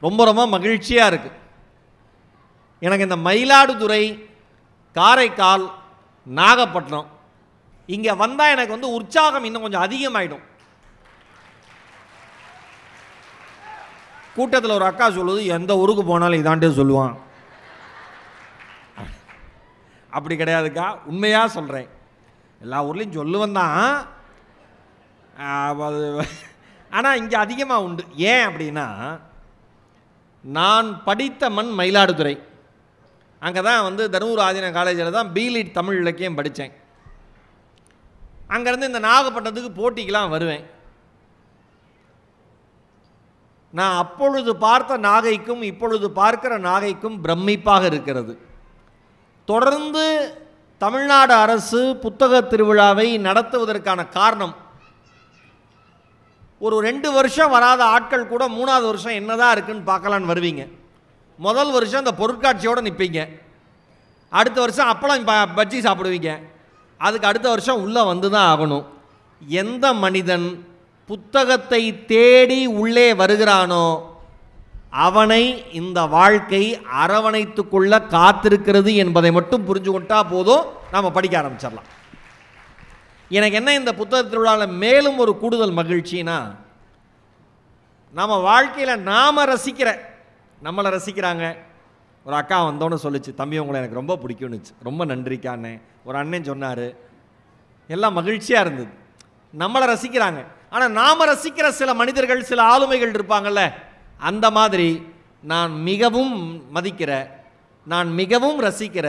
ரொம்ப ரொம்ப மகிழ்ச்சியாக இருக்குது. எனக்கு இந்த மயிலாடுதுறை, காரைக்கால், நாகப்பட்டினம் இங்கே வந்தால் எனக்கு வந்து உற்சாகம் இன்னும் கொஞ்சம் அதிகமாகிடும். கூட்டத்தில் ஒரு அக்கா சொல்லுது, எந்த ஊருக்கு போனாலும் இதாண்டே சொல்லுவான். அப்படி கிடையாதுக்கா, உண்மையாக சொல்கிறேன். எல்லா ஊர்லேயும் சொல்லுவேன் தான், ஆனால் இங்கே அதிகமாக உண்டு. ஏன் அப்படின்னா, நான் படித்த மண் மயிலாடுதுறை. அங்கே தான் வந்து தருமபுரி ஆதீன காலேஜில் தான் பிலிட் தமிழ் இலக்கியம் படித்தேன். அங்கேருந்து இந்த நாகப்பட்டினத்துக்கு போட்டிக்கெலாம் வருவேன். நான் அப்பொழுது பார்த்த நாகைக்கும் இப்பொழுது பார்க்கிற நாகைக்கும் பிரமிப்பாக இருக்கிறது. தொடர்ந்து தமிழ்நாடு அரசு புத்தக திருவிழாவை நடத்துவதற்கான காரணம், ஒரு 2 வருஷம் வராத ஆட்கள் கூட 3வது வருஷம் என்னதான் இருக்குன்னு பார்க்கலான்னு வருவீங்க. முதல் வருஷம் அந்த பொருட்காட்சியோடு நிற்பீங்க. அடுத்த வருஷம் அப்பளம் பஜ்ஜி சாப்பிடுவீங்க. அதுக்கு அடுத்த வருஷம் உள்ளே வந்து தான் ஆகணும். எந்த மனிதன் புத்தகத்தை தேடி உள்ளே வருகிறானோ அவனை இந்த வாழ்க்கை அரவணைத்து கொள்ள காத்திருக்கிறது என்பதை மட்டும் புரிஞ்சு கொண்டா போதும், நாம் படிக்க ஆரம்பிச்சிடலாம். எனக்கு என்ன இந்த புத்தக திருவிழாவில் மேலும் ஒரு கூடுதல் மகிழ்ச்சினா, நம்ம வாழ்க்கையில் நாம் நம்மளை ரசிக்கிறாங்க. ஒரு அக்கா வந்தோன்னு சொல்லிச்சு, தம்பி உங்களை எனக்கு ரொம்ப பிடிக்கும்னுச்சு. ரொம்ப நன்றிக்காண்ணே. ஒரு அண்ணன் சொன்னார், எல்லாம் மகிழ்ச்சியாக இருந்தது. நம்மளை ரசிக்கிறாங்க. ஆனால் நாம் ரசிக்கிற சில மனிதர்கள், சில ஆளுமைகள் இருப்பாங்கள்ல, அந்த மாதிரி நான் மிகவும் மதிக்கிற, நான் மிகவும் ரசிக்கிற,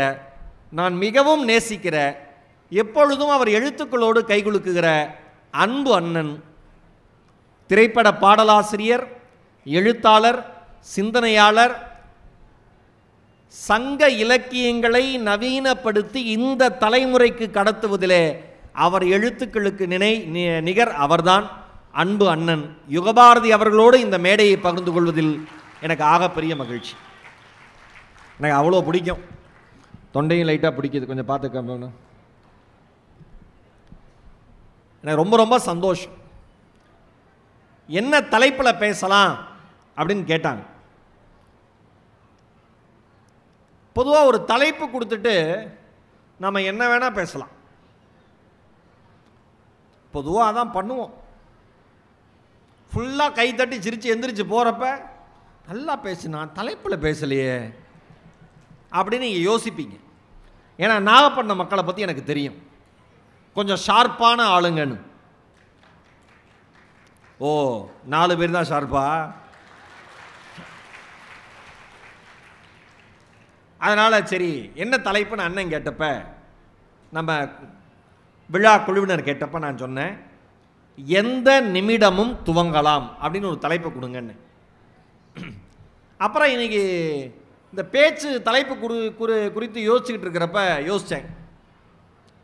நான் மிகவும் நேசிக்கிற, எப்பொழுதும் அவர் எழுத்துக்களோடு கைகுலுக்குகிற அன்பு அண்ணன், திரைப்பட பாடலாசிரியர், எழுத்தாளர், சிந்தனையாளர், சங்க இலக்கியங்களை நவீனப்படுத்தி இந்த தலைமுறைக்கு கடத்துவதிலே அவர் எழுத்துக்களுக்கு நிகர் அவர்தான் அன்பு அண்ணன் யுகபாரதி அவர்களோடு இந்த மேடையை பகிர்ந்து கொள்வதில் எனக்கு ஆகப்பெரிய மகிழ்ச்சி. எனக்கு அவ்வளோ பிடிக்கும். தொண்டையும் லைட்டாக பிடிக்குது, கொஞ்சம் பார்த்துக்க. எனக்கு ரொம்ப ரொம்ப சந்தோஷம். என்ன தலைப்பில் பேசலாம் அப்படின்னு கேட்டாங்க. பொதுவாக ஒரு தலைப்பு கொடுத்துட்டு நம்ம என்ன வேணால் பேசலாம். பொதுவாக அதான் பண்ணுவோம். ஃபுல்லாக கை தட்டி சிரித்து எந்திரிச்சு போகிறப்ப, நல்லா பேசுனா தலைப்பில் பேசலையே அப்படின்னு நீங்கள் யோசிப்பீங்க. ஏன்னா நாகப்பட்டினம் மக்களை பற்றி எனக்கு தெரியும், கொஞ்சம் ஷார்ப்பான ஆளுங்கன்னு. ஓ, 4 பேர் தான் ஷார்ப்பா? அதனால் சரி, என்ன தலைப்புன்னு அண்ணன் கேட்டப்ப, நம்ம விழா குழுவினர் கேட்டப்ப நான் சொன்னேன், எந்த நிமிடமும் துவங்கலாம் அப்படின்னு ஒரு தலைப்பு கொடுங்கன்னு. அப்புறம் இன்னைக்கு இந்த பேச்சு தலைப்பு குறித்து யோசிச்சுக்கிட்டு இருக்கிறப்ப யோசித்தேன்,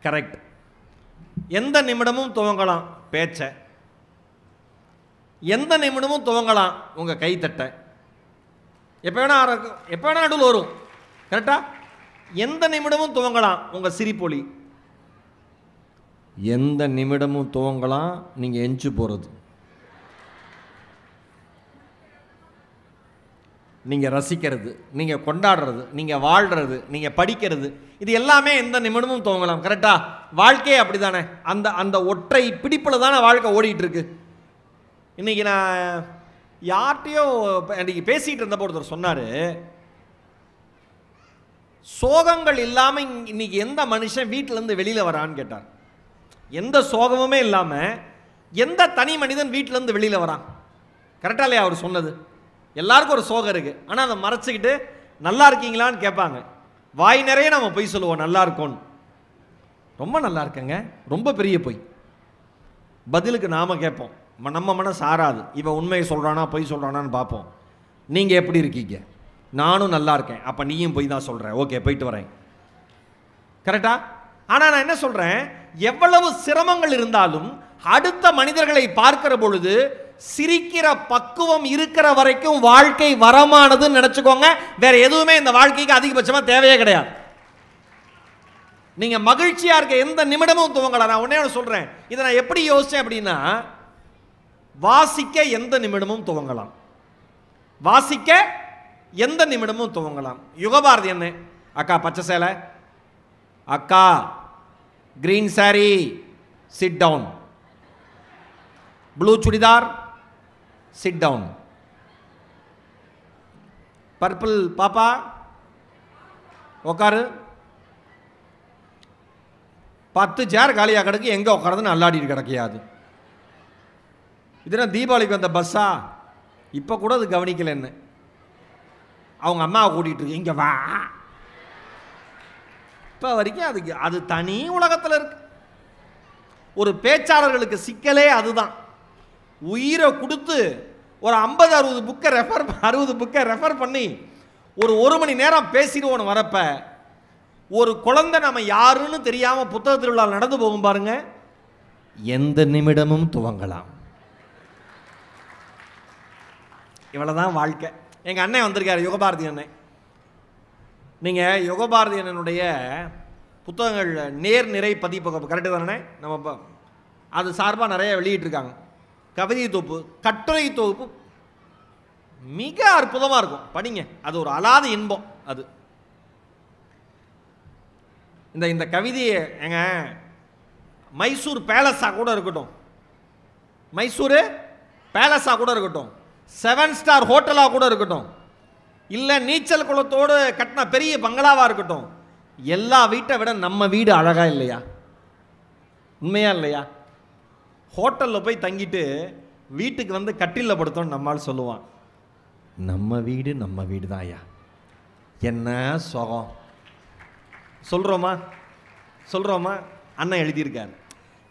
கரெக்ட், எந்த நிமிடமும் துவங்கலாம் பேச்சை, எந்த நிமிடமும் துவங்கலாம் உங்கள் கைத்தட்டை, எப்போ வேணா நடுவில் வரும், கரெக்டா? எந்த நிமிடமும் துவங்கலாம் உங்கள் சிரிப்பொலி, எந்த நிமிடமும் துவங்கலாம் நீங்கள் எஞ்சி போகிறது, நீங்கள் ரசிக்கிறது, நீங்கள் கொண்டாடுறது, நீங்கள் வாழ்கிறது, நீங்கள் படிக்கிறது, இது எல்லாமே எந்த நிமிடமும் துவங்கலாம், கரெக்டா? வாழ்க்கையே அப்படி தானே, அந்த அந்த ஒற்றை பிடிப்பில் தானே வாழ்க்கை ஓடிட்டு இருக்கு. இன்றைக்கி நான் யார்கிட்டையோ இன்றைக்கி பேசிகிட்டு இருந்தப்போ ஒருத்தர் சொன்னார், சோகங்கள் இல்லாமல் இன்னைக்கு எந்த மனுஷன் வீட்டிலேருந்து வெளியில் வரான்னு கேட்டார். எந்த சோகமுமே இல்லாமல் எந்த தனி மனிதன் வீட்டிலேருந்து வெளியில் வரான்? கரெக்டாக இல்லையா அவர் சொன்னது? எல்லாருக்கும் ஒரு சோகம் இருக்குது, ஆனால் அதை மறைச்சிக்கிட்டு நல்லா இருக்கீங்களான்னு கேட்பாங்க. வாய் நிறைய நம்ம பொய் சொல்லுவோம், நல்லா இருக்கோன்னு. ரொம்ப நல்லா இருக்கேங்க, ரொம்ப பெரிய பொய். பதிலுக்கு நாம் கேட்போம், நம்ம மனசு ஆறாது, இவன் உண்மையை சொல்கிறானா பொய் சொல்கிறானான்னு பார்ப்போம். நீங்கள் எப்படி இருக்கீங்க? நானும் நல்லா இருக்கேன். அப்போ நீயும் போய் தான் சொல்கிறேன், ஓகே போயிட்டு வரேன், கரெக்டா? ஆனால் நான் என்ன சொல்கிறேன், எவ்வளவு சிரமங்கள் இருந்தாலும் அடுத்த மனிதர்களை பார்க்கிற பொழுது சிரிக்கிற பக்குவம் இருக்கிற வரைக்கும் வாழ்க்கை வரமானதுன்னு நினச்சிக்கோங்க. வேற எதுவுமே இந்த வாழ்க்கைக்கு அதிகபட்சமாக தேவையே கிடையாது. நீங்கள் மகிழ்ச்சியாக இருக்க எந்த நிமிடமும் துவங்கலாம். நான் உடனே சொல்கிறேன், இதை நான் எப்படி யோசித்தேன் அப்படின்னா, வாசிக்க எந்த நிமிடமும் துவங்கலாம், வாசிக்க எந்த நிமிடமும் துவங்கலாம். யுகபாரதி என்ன? அக்கா பச்சை சேலை, அக்கா green sari, sit down. Blue churidar, sit down. Purple பாப்பா உக்காரு. 10 சேர் காலியாக கிடக்கு, எங்கே உட்காரதுன்னு அல்லாடிட்டு கிடக்கையாது. இதுனா தீபாவளிக்கு வந்த பஸ்ஸா? இப்போ கூட அது கவனிக்கல. என்ன அவங்க அம்மாவை கூட்டிகிட்டு இருக்கு, இங்கே வா. இப்போ வரைக்கும் அது தனி உலகத்தில் இருக்கு. ஒரு பேச்சாளர்களுக்கு சிக்கலே அதுதான். உயிரை கொடுத்து ஒரு 50-60 புக்கை ரெஃபர் பண்ணி ஒரு மணி நேரம் பேசிடுவோன்னு வரப்ப ஒரு குழந்தை நம்ம யாருன்னு தெரியாம புத்தக திருவிழா நடந்து போகும் பாருங்க, எந்த நிமிடமும் துவங்கலாம். இவ்வளவுதான் வாழ்க்கை. எங்க அண்ணன் வந்திருக்காரு, யுகபாரதி அண்ணன். நீங்க யுகபாரதி அண்ணனுடைய புத்தகங்கள் நேர்நிறை பதிப்பகம் கரெக்டு தானே? நம்ம அது சார்பாக நிறைய வெளியிட்டிருக்காங்க. கவிதை தொகுப்பு, கட்டுரை தொகுப்பு மிக அற்புதமாக இருக்கும், படிங்க. அது ஒரு அலாத இன்பம். அது இந்த கவிதையை எங்க மைசூர் பேலஸாக கூட இருக்கட்டும், மைசூர் பேலஸாக கூட இருக்கட்டும், 7 ஸ்டார் ஹோட்டலாக கூட இருக்கட்டும், இல்லை நீச்சல் குளத்தோடு கட்டின பெரிய பங்களாவாக இருக்கட்டும், எல்லா வீட்டை விட நம்ம வீடு அழகா இல்லையா? உண்மையா இல்லையா? ஹோட்டலில் போய் தங்கிட்டு வீட்டுக்கு வந்து கட்டிலில் படுத்தோன்னு நம்மால் சொல்லுவான், நம்ம வீடு தான் ஐயா, என்ன சுகம். சொல்கிறோமா? அண்ணன் எழுதியிருக்கார்,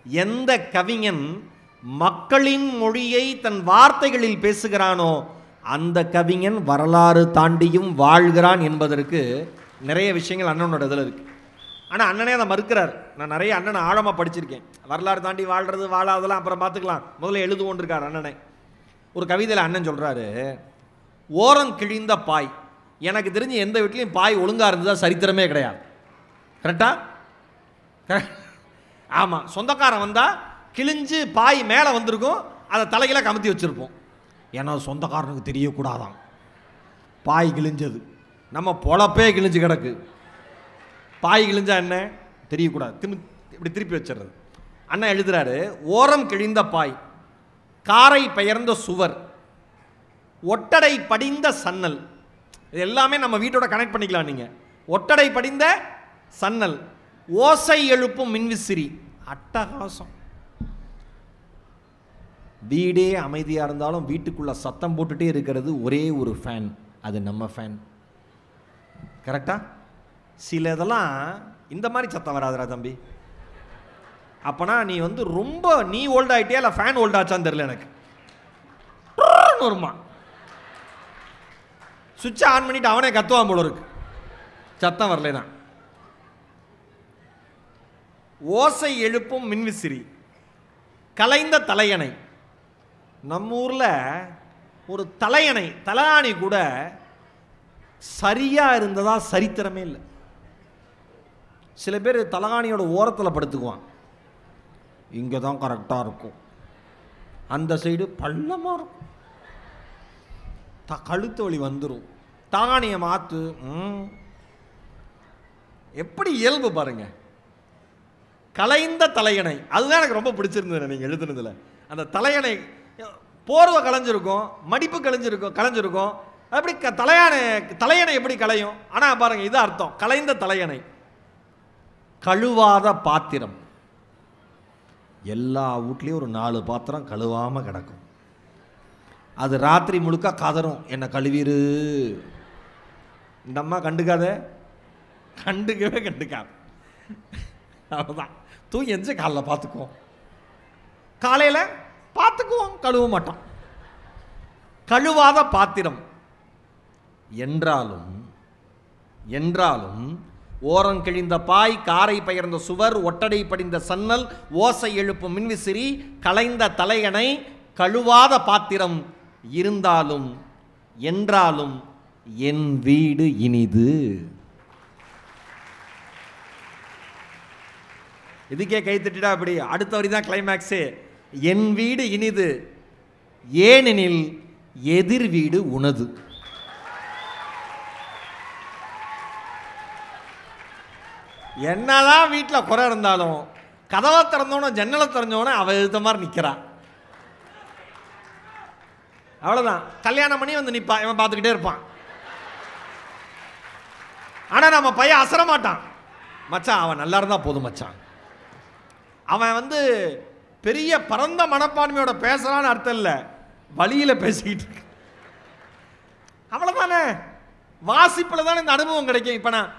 எந்த கவிஞன் மக்களின் மொழியை தன் வார்த்தைகளில் பேசுகிறானோ அந்த கவிஞன் வரலாறு தாண்டியும் வாழ்கிறான் என்பதற்கு நிறைய விஷயங்கள் அண்ணனோட இதில் இருக்கு. ஆனால் அண்ணனே அதை மறுக்கிறார். நான் நிறைய அண்ணனை ஆழமாக படிச்சிருக்கேன். வரலாறு தாண்டி வாழ்றது வாழாதெல்லாம் அப்புறம் பார்த்துக்கலாம், முதல்ல எழுதுவோன்னு இருக்கார் அண்ணனை. ஒரு கவிதையில் அண்ணன் சொல்கிறாரு, ஓரம் கிழிந்த பாய். எனக்கு தெரிஞ்சு எந்த வீட்லையும் பாய் ஒழுங்காக இருந்ததா சரித்திரமே கிடையாது. கரெக்டா? ஆமாம், சொந்தக்காரன் வந்தால் கிழிஞ்சு பாய் மேலே வந்திருக்கும், அதை தலையில கமுத்தி வச்சுருப்போம். ஏன்னா சொந்தக்காரனுக்கு தெரியக்கூடாதான் பாய் கிழிஞ்சது. நம்ம பொழப்பே கிழிஞ்சு கிடக்கு, பாய் கிழிஞ்சா என்ன தெரியக்கூடாது, இப்படி திருப்பி வச்சிடுறது. அண்ணா எழுதுறாரு, ஓரம் கிழிந்த பாய், காரை பெயர்ந்த சுவர், ஒட்டடை படிந்த சன்னல். இது எல்லாமே நம்ம வீட்டோட கனெக்ட் பண்ணிக்கலாம். நீங்கள் ஒட்டடை படிந்த சன்னல், ஓசை எழுப்பும் மின்விசிறி. அட்டகாசம். வீடே அமைதியாக இருந்தாலும் வீட்டுக்குள்ள சத்தம் போட்டுட்டே இருக்கிறது ஒரே ஒரு ஃபேன், அது நம்ம ஃபேன். கரெக்டா? சில இதெல்லாம் இந்த மாதிரி சத்தம் வராதுரா தம்பி. அப்பனா நீ வந்து ரொம்ப நீ ஓல்ட் ஆகிட்டியா இல்லை ஃபேன் ஓல்ட் ஆச்சான்னு தெரியல எனக்கு. வருமா சுவிட்சை ஆன் பண்ணிட்டு அவனே கத்துவான் போல இருக்கு, சத்தம் வரலனா. ஓசை எழுப்பும் மின்விசிறி, கலைந்த தலையணை. நம்ம ஊரில் ஒரு தலையாணி கூட சரியாக இருந்ததா சரித்திரமே இல்லை. சில பேர் தலகாணியோட ஓரத்தில் படுத்துக்குவான், இங்கே தான் கரெக்டாக இருக்கும், அந்த சைடு பள்ளமாக இருக்கும், கழுத்து வலி வந்துடும், தலகாணியை மாற்று. எப்படி இயல்பு பாருங்க. கலைந்த தலையணை, அதுதான் எனக்கு ரொம்ப பிடிச்சிருந்தது நீங்கள் எழுதுனதில். அந்த தலையணை போர்வை கலைஞ்சிருக்கும், மடிப்பு கலைஞ்சிருக்கும். அப்படி தலையணை எப்படி கலையும்? ஆனால் பாருங்க, இது அர்த்தம். கலைந்த தலையணை, கழுவாத பாத்திரம். எல்லா வீட்லேயும் ஒரு 4 பாத்திரம் கழுவாமல் கிடக்கும். அது ராத்திரி முழுக்க கதறும், என்னை கழுவிரு. இந்த அம்மா கண்டுக்காதே, கண்டுக்கவே கண்டுக்காது. அவ்வளோதான், தூங்கி எந்த காலைல பார்த்துக்குவோம், காலையில் பார்த்துக்குவோம், கழுவ மாட்டோம். கழுவாத பாத்திரம். என்றாலும் ஓரம் கிழிந்த பாய், காரை பெயர்ந்த சுவர், ஒட்டடை படிந்த சன்னல், ஓசை எழுப்பும் மின்விசிறி, கலைந்த தலையணை, கழுவாத பாத்திரம் என்றாலும் என் வீடு இனிது. இதுக்கே கை தட்டிடா. அப்படி அடுத்த வரி தான் கிளைமேக்ஸே. என் வீடு இனிது, ஏனெனில் எதிர் வீடு உனது. என்னதான் வீட்டில் குறை இருந்தாலும் கதவை திறந்தோன்னு ஜன்னலை திறந்தோன்னு அவ எழுத்த மாதிரி நிற்கிறான். அவ்வளோதான். கல்யாணம் பண்ணி வந்து நிற்பான், இவன் பார்த்துக்கிட்டே இருப்பான். ஆனால் நம்ம பையன் அசர மாட்டான். மச்சான் அவன் நல்லா இருந்தால் போதும் மச்சான். அவன் வந்து பெரிய பரந்த மனப்பான்மையோட பேசுறான்னு அர்த்தம் இல்லை, வழியில் பேசிக்கிட்டு இருக்கு. அவ்வளோதானே. வாசிப்பில் தானே இந்த அனுபவம் கிடைக்கும். இப்போ நான்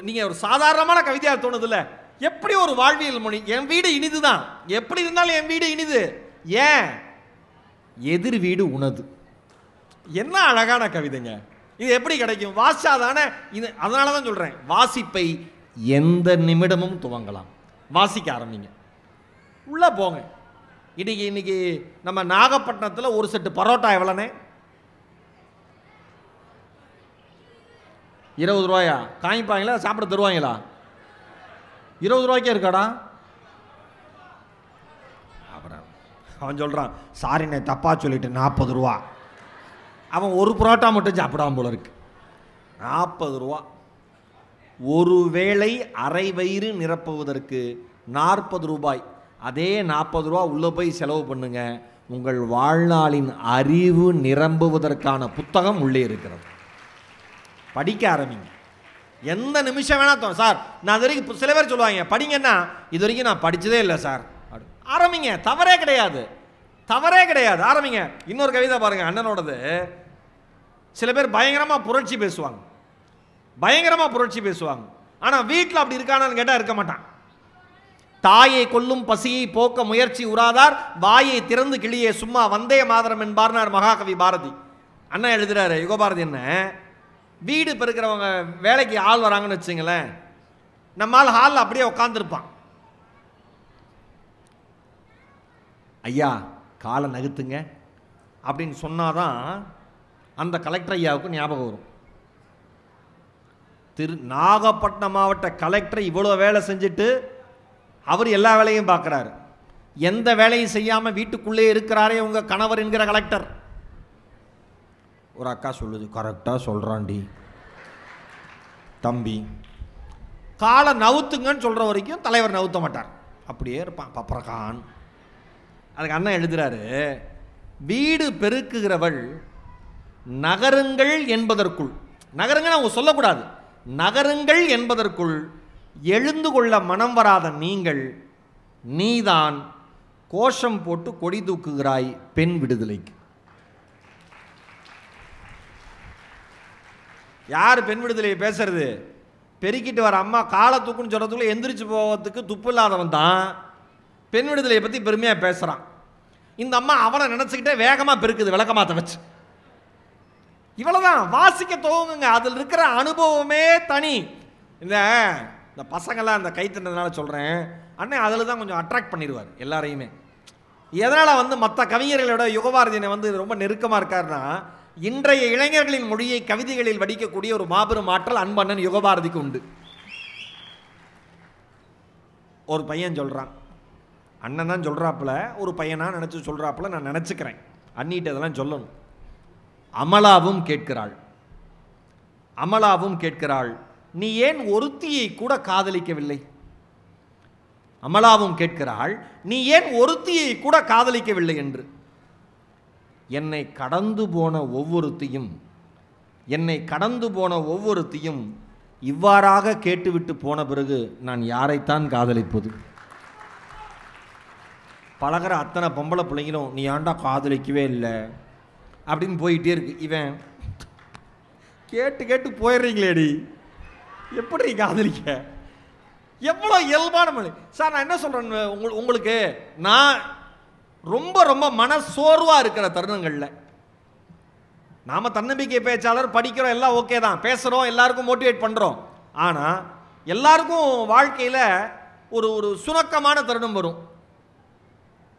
நீங்கள் ஒரு சாதாரணமான கவிதையாக தோணுது இல்லை, எப்படி ஒரு வாழ்வியல் மொழி. என் வீடு இனிது தான், எப்படி இருந்தாலும் என் வீடு இனிது. ஏன்? எதிர் வீடு உனது. என்ன அழகான கவிதைங்க இது. எப்படி கிடைக்கும்? வாசிச்சாதானே இது. அதனால தான் சொல்கிறேன், வாசிப்பை எந்த நிமிடமும் துவங்கலாம். வாசிக்க ஆரம்பிங்க, உள்ளே போங்க. இன்னைக்கு நம்ம நாகப்பட்டினத்தில் ஒரு செட்டு பரோட்டா எவ்வளோனே? 20 ரூபாயா? காமிப்பாங்களா? சாப்பிட தருவாங்களா? 20 ரூபாய்க்கே இருக்காடா. அப்புறம் அவன் சொல்கிறான், சாரிண்ணே தப்பாக சொல்லிட்டு 40 ரூபா. அவன் ஒரு புரோட்டா மட்டும் சாப்பிடாம போல இருக்கு. 40 ரூபா. ஒரு வேளை அரை வயிறு நிரப்புவதற்கு 40 ரூபாய். அதே 40 ரூபா உள்ளே போய் செலவு பண்ணுங்க, உங்கள் வாழ்நாளின் அறிவு நிரம்புவதற்கான புத்தகம் உள்ளே இருக்கிறது. படிக்க ஆரம்பிங்க. எந்த நிமிஷம் வேணா தோணும். சார் நான் இது வரைக்கும், சில பேர் சொல்லுவாங்க படிங்கன்னா, இது வரைக்கும் நான் படித்ததே இல்லை சார். ஆரம்பிங்க, தவறே கிடையாது, தவறே கிடையாது. ஆரம்பிங்க. இன்னொரு கவிதை பாருங்க, அண்ணனோடது. சில பேர் பயங்கரமாக புரட்சி பேசுவாங்க, பயங்கரமாக புரட்சி பேசுவாங்க. ஆனால் வீட்டில் அப்படி இருக்கானான்னு கேட்டால் இருக்க மாட்டான். தாயை கொல்லும் பசியை போக்க முயற்சி உறாதார், வாயை திறந்து கிளியே சும்மா வந்தே மாதரம் என்பார்னார் மகாகவி பாரதி. அண்ணன் எழுதுறாரு யுகபாரதி. என்ன வீடு பெருக்கிறவங்க வேலைக்கு ஆள் வராங்கன்னு வச்சுங்களேன், நம்மால் ஹாலில் அப்படியே உட்காந்துருப்பான். ஐயா காலை நகுத்துங்க அப்படின்னு சொன்னாதான் அந்த கலெக்டர் ஐயாவுக்கு ஞாபகம் வரும். நாகப்பட்டினம் மாவட்ட கலெக்டர் இவ்வளோ வேலை செஞ்சுட்டு அவர் எல்லா வேலையும் பார்க்குறாரு. எந்த வேலையும் செய்யாமல் வீட்டுக்குள்ளே இருக்கிறாரே உங்கள் கணவர் என்கிற கலெக்டர். ஒரு அக்கா சொல்லுது, கரெக்டாக சொல்கிறான்டி தம்பி, காலை நவுத்துங்கன்னு சொல்கிற வரைக்கும் தலைவர் நவுத்த மாட்டார், அப்படியே இருப்பான் பப்பரகான். அதுக்கு அண்ணன் எழுதுறாரு, வீடு பெருக்குகிறவள் நகருங்கள் என்பதற்குள், நகருங்கள் அவங்க சொல்லக்கூடாது, நகருங்கள் என்பதற்குள் எழுந்து கொள்ள மனம் வராத நீங்கள், நீதான் கோஷம் போட்டு கொடி தூக்குகிறாய் பெண் விடுதலைக்கு. யார் பெண் விடுதலையை பேசுறது? பெருக்கிட்டு வர அம்மா காலை தூக்குன்னு சொல்கிறதுக்குள்ள எந்திரிச்சு போகிறதுக்கு துப்பு இல்லாதவன் தான் பெண் விடுதலையை பற்றி பெருமையாக பேசுகிறான். இந்த அம்மா அவனை நினச்சிக்கிட்டே வேகமாக பெருக்குது விளக்கமாத்த வச்சு. இவ்வளோதான். வாசிக்க துவங்குங்க, அதில் இருக்கிற அனுபவமே தனி. இந்த பசங்கள்லாம் அந்த கைத்தறதுனால சொல்கிறேன், அண்ணன் அதில் தான் கொஞ்சம் அட்ராக்ட் பண்ணிடுவார் எல்லாரையுமே. எதனால் வந்து மற்ற கவிஞர்களோட யுகபாரதியனை வந்து ரொம்ப நெருக்கமாக இருக்காருன்னா, இன்றைய இளைஞர்களின் மொழியை கவிதைகளில் வடிக்கக்கூடிய ஒரு மாபெரும் ஆற்றல் அன்பண்ணன் யுகபாரதிக்கு உண்டு. ஒரு பையன் சொல்கிறான், அண்ணன் தான் சொல்கிறாப்புல, ஒரு பையனா நினச்சி சொல்கிறாப்புல நான் நினச்சிக்கிறேன், அண்ணிட்டு அதெல்லாம் சொல்லணும். அமலாவும் கேட்கிறாள், அமலாவும் கேட்கிறாள், நீ ஏன் ஒருத்தியை கூட காதலிக்கவில்லை? அமலாவும் கேட்கிறாள், நீ ஏன் ஒருத்தியை கூட காதலிக்கவில்லை என்று. என்னை கடந்து போன ஒவ்வொருத்தையும், என்னை கடந்து போன ஒவ்வொருத்தையும் இவ்வாறாக கேட்டுவிட்டு போன பிறகு நான் யாரைத்தான் காதலிப்பது? பழகிற அத்தனை பொம்பளை பிள்ளைங்களும் நீ ஏன்டா காதலிக்கவே இல்லை அப்படின்னு போயிட்டே இருக்கு. இவன் கேட்டு கேட்டு போயிடுறீங்களேடி, எப்படி காதலிக்க? எவ்வளோ இயல்பான மொழி சார். நான் என்ன சொல்கிறேன் உங்களுக்கு, நான் ரொம்ப ரொம்ப மனசோர்வாக இருக்கிற தருணங்களில், நாம் தன்னம்பிக்கை பேச்சாளர் படிக்கிறோம், எல்லாம் ஓகே தான், பேசுகிறோம், எல்லாருக்கும் மோட்டிவேட் பண்ணுறோம். ஆனால் எல்லாருக்கும் வாழ்க்கையில் ஒரு ஒரு சுணக்கமான தருணம் வரும்,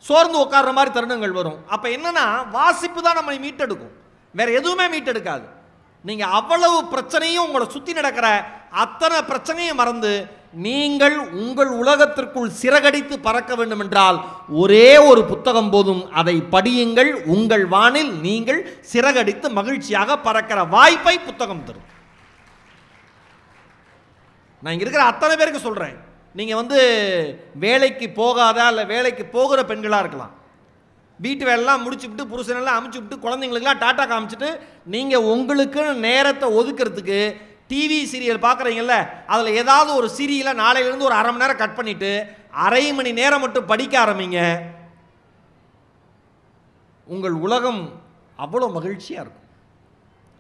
சோர்ந்து உட்கார்ற மாதிரி தருணங்கள் வரும். அப்போ என்னன்னா, வாசிப்பு தான் நம்மை மீட்டெடுக்கும், வேற எதுவுமே மீட்டெடுக்காது. நீங்கள் அவ்வளவு பிரச்சனையும் உங்களை சுற்றி நடக்கிற அத்தனை பிரச்சனையும் மறந்து நீங்கள் உங்கள் உலகத்திற்குள் சிறகடித்து பறக்க வேண்டும் என்றால் ஒரே ஒரு புத்தகம் போதும். அதை படியுங்கள். உங்கள் வானில் நீங்கள் சிறகடித்து மகிழ்ச்சியாக பறக்கிற வாய்ப்பை புத்தகம் தரும். நான் இங்க இருக்கிற அத்தனை பேருக்கு சொல்றேன். நீங்க வேலைக்கு போகாத அல்ல வேலைக்கு போகிற பெண்களா இருக்கலாம். வீட்டு வேலையெல்லாம் முடிச்சுட்டு புருஷனெல்லாம் அமுச்சு விட்டு குழந்தைங்களுக்குலாம் டாட்டா காமிச்சிட்டு நீங்க உங்களுக்கு நேரத்தை ஒதுக்கிறதுக்கு டிவி சீரியல் பார்க்குறீங்கல்ல, அதில் ஏதாவது ஒரு சீரியலை நாளையிலேருந்து ஒரு 1/2 மணி நேரம் கட் பண்ணிவிட்டு 1/2 மணி நேரம் மட்டும் படிக்க ஆரம்பிங்க. உங்கள் உலகம் அவ்வளோ மகிழ்ச்சியாக இருக்கும்.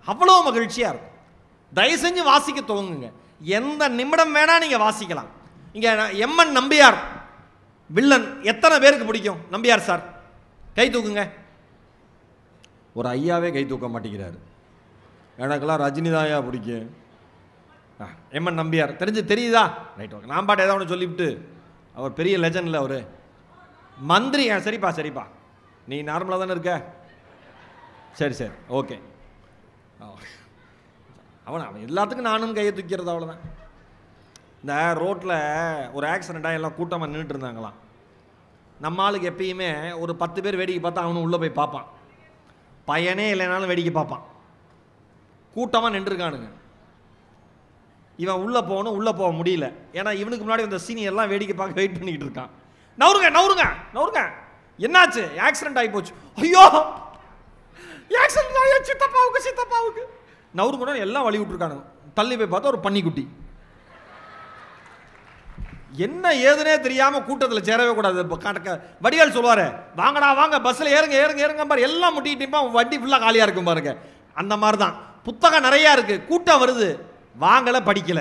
அவ்வளோ மகிழ்ச்சியாக இருக்கும். தயவு செஞ்சு வாசிக்க துவங்குங்க. எந்த நிமிடம் வேணால் நீங்கள் வாசிக்கலாம். இங்கே எம்என் நம்பியார் வில்லன் எத்தனை பேருக்கு பிடிக்கும்? நம்பியார் சார் கை தூக்குங்க. ஒரு ஐயாவே கை தூக்க மாட்டேங்கிறாரு. எனக்கெல்லாம் ரஜினி தாயா பிடிக்கும். எம்என் நம்பியார் தெரியுதா? Right, okay. நான் பாட்டு ஏதாவது ஒன்று சொல்லிவிட்டு அவர் பெரிய லெஜண்டில் அவர் மந்திரி. சரிப்பா நீ நார்மலாக தானே இருக்க? சரி ஓகே. அவன் எல்லாத்துக்கும் நானும் கையை தூக்கிறது அவ்வளோதான். இந்த ரோட்டில் ஒரு ஆக்சிடெண்ட்டாக எல்லாம் கூட்டமாக நின்றுட்டு இருந்தாங்களாம். நம்ம ஆளுக்கு எப்பயுமே ஒரு 10 பேர் வேடிக்கை பார்த்தா அவனும் உள்ளே போய் பார்ப்பான். பையனே இல்லைனாலும் வேடிக்கை பார்ப்பான். கூட்டமாக நின்றுருக்கானுங்க. இவன் உள்ளே போக முடியல. ஏன்னா இவனுக்கு முன்னாடி இந்த சீனியர்லாம் வேடிக்கை பார்க்க வெயிட் பண்ணிக்கிட்டு இருக்கான். நவுருங்க என்னாச்சு? ஆக்சிடென்ட் ஆகி போச்சு. ஐயோ ஆக்சிடென்ட் ஆகி சித்தப்பாவுக்கு நவுரு கூட எல்லாம் வழி விட்டுருக்கானுங்க. தள்ளி போய் பார்த்தா ஒரு பன்னிக்குட்டி. என்ன ஏதுனே தெரியாம கூட்டத்தில் சேரவே கூடாது. வடிகால் சொல்லுவாரு, வாங்க பஸ்ஸில் ஏறுங்க பாரு, எல்லாம் முட்டிட்டு வண்டி ஃபுல்லாக காலியாக இருக்கும் பாருங்க. அந்த மாதிரி தான் புத்தகம் நிறையா இருக்கு, கூட்டம் வருது, வாங்கலை படிக்கல.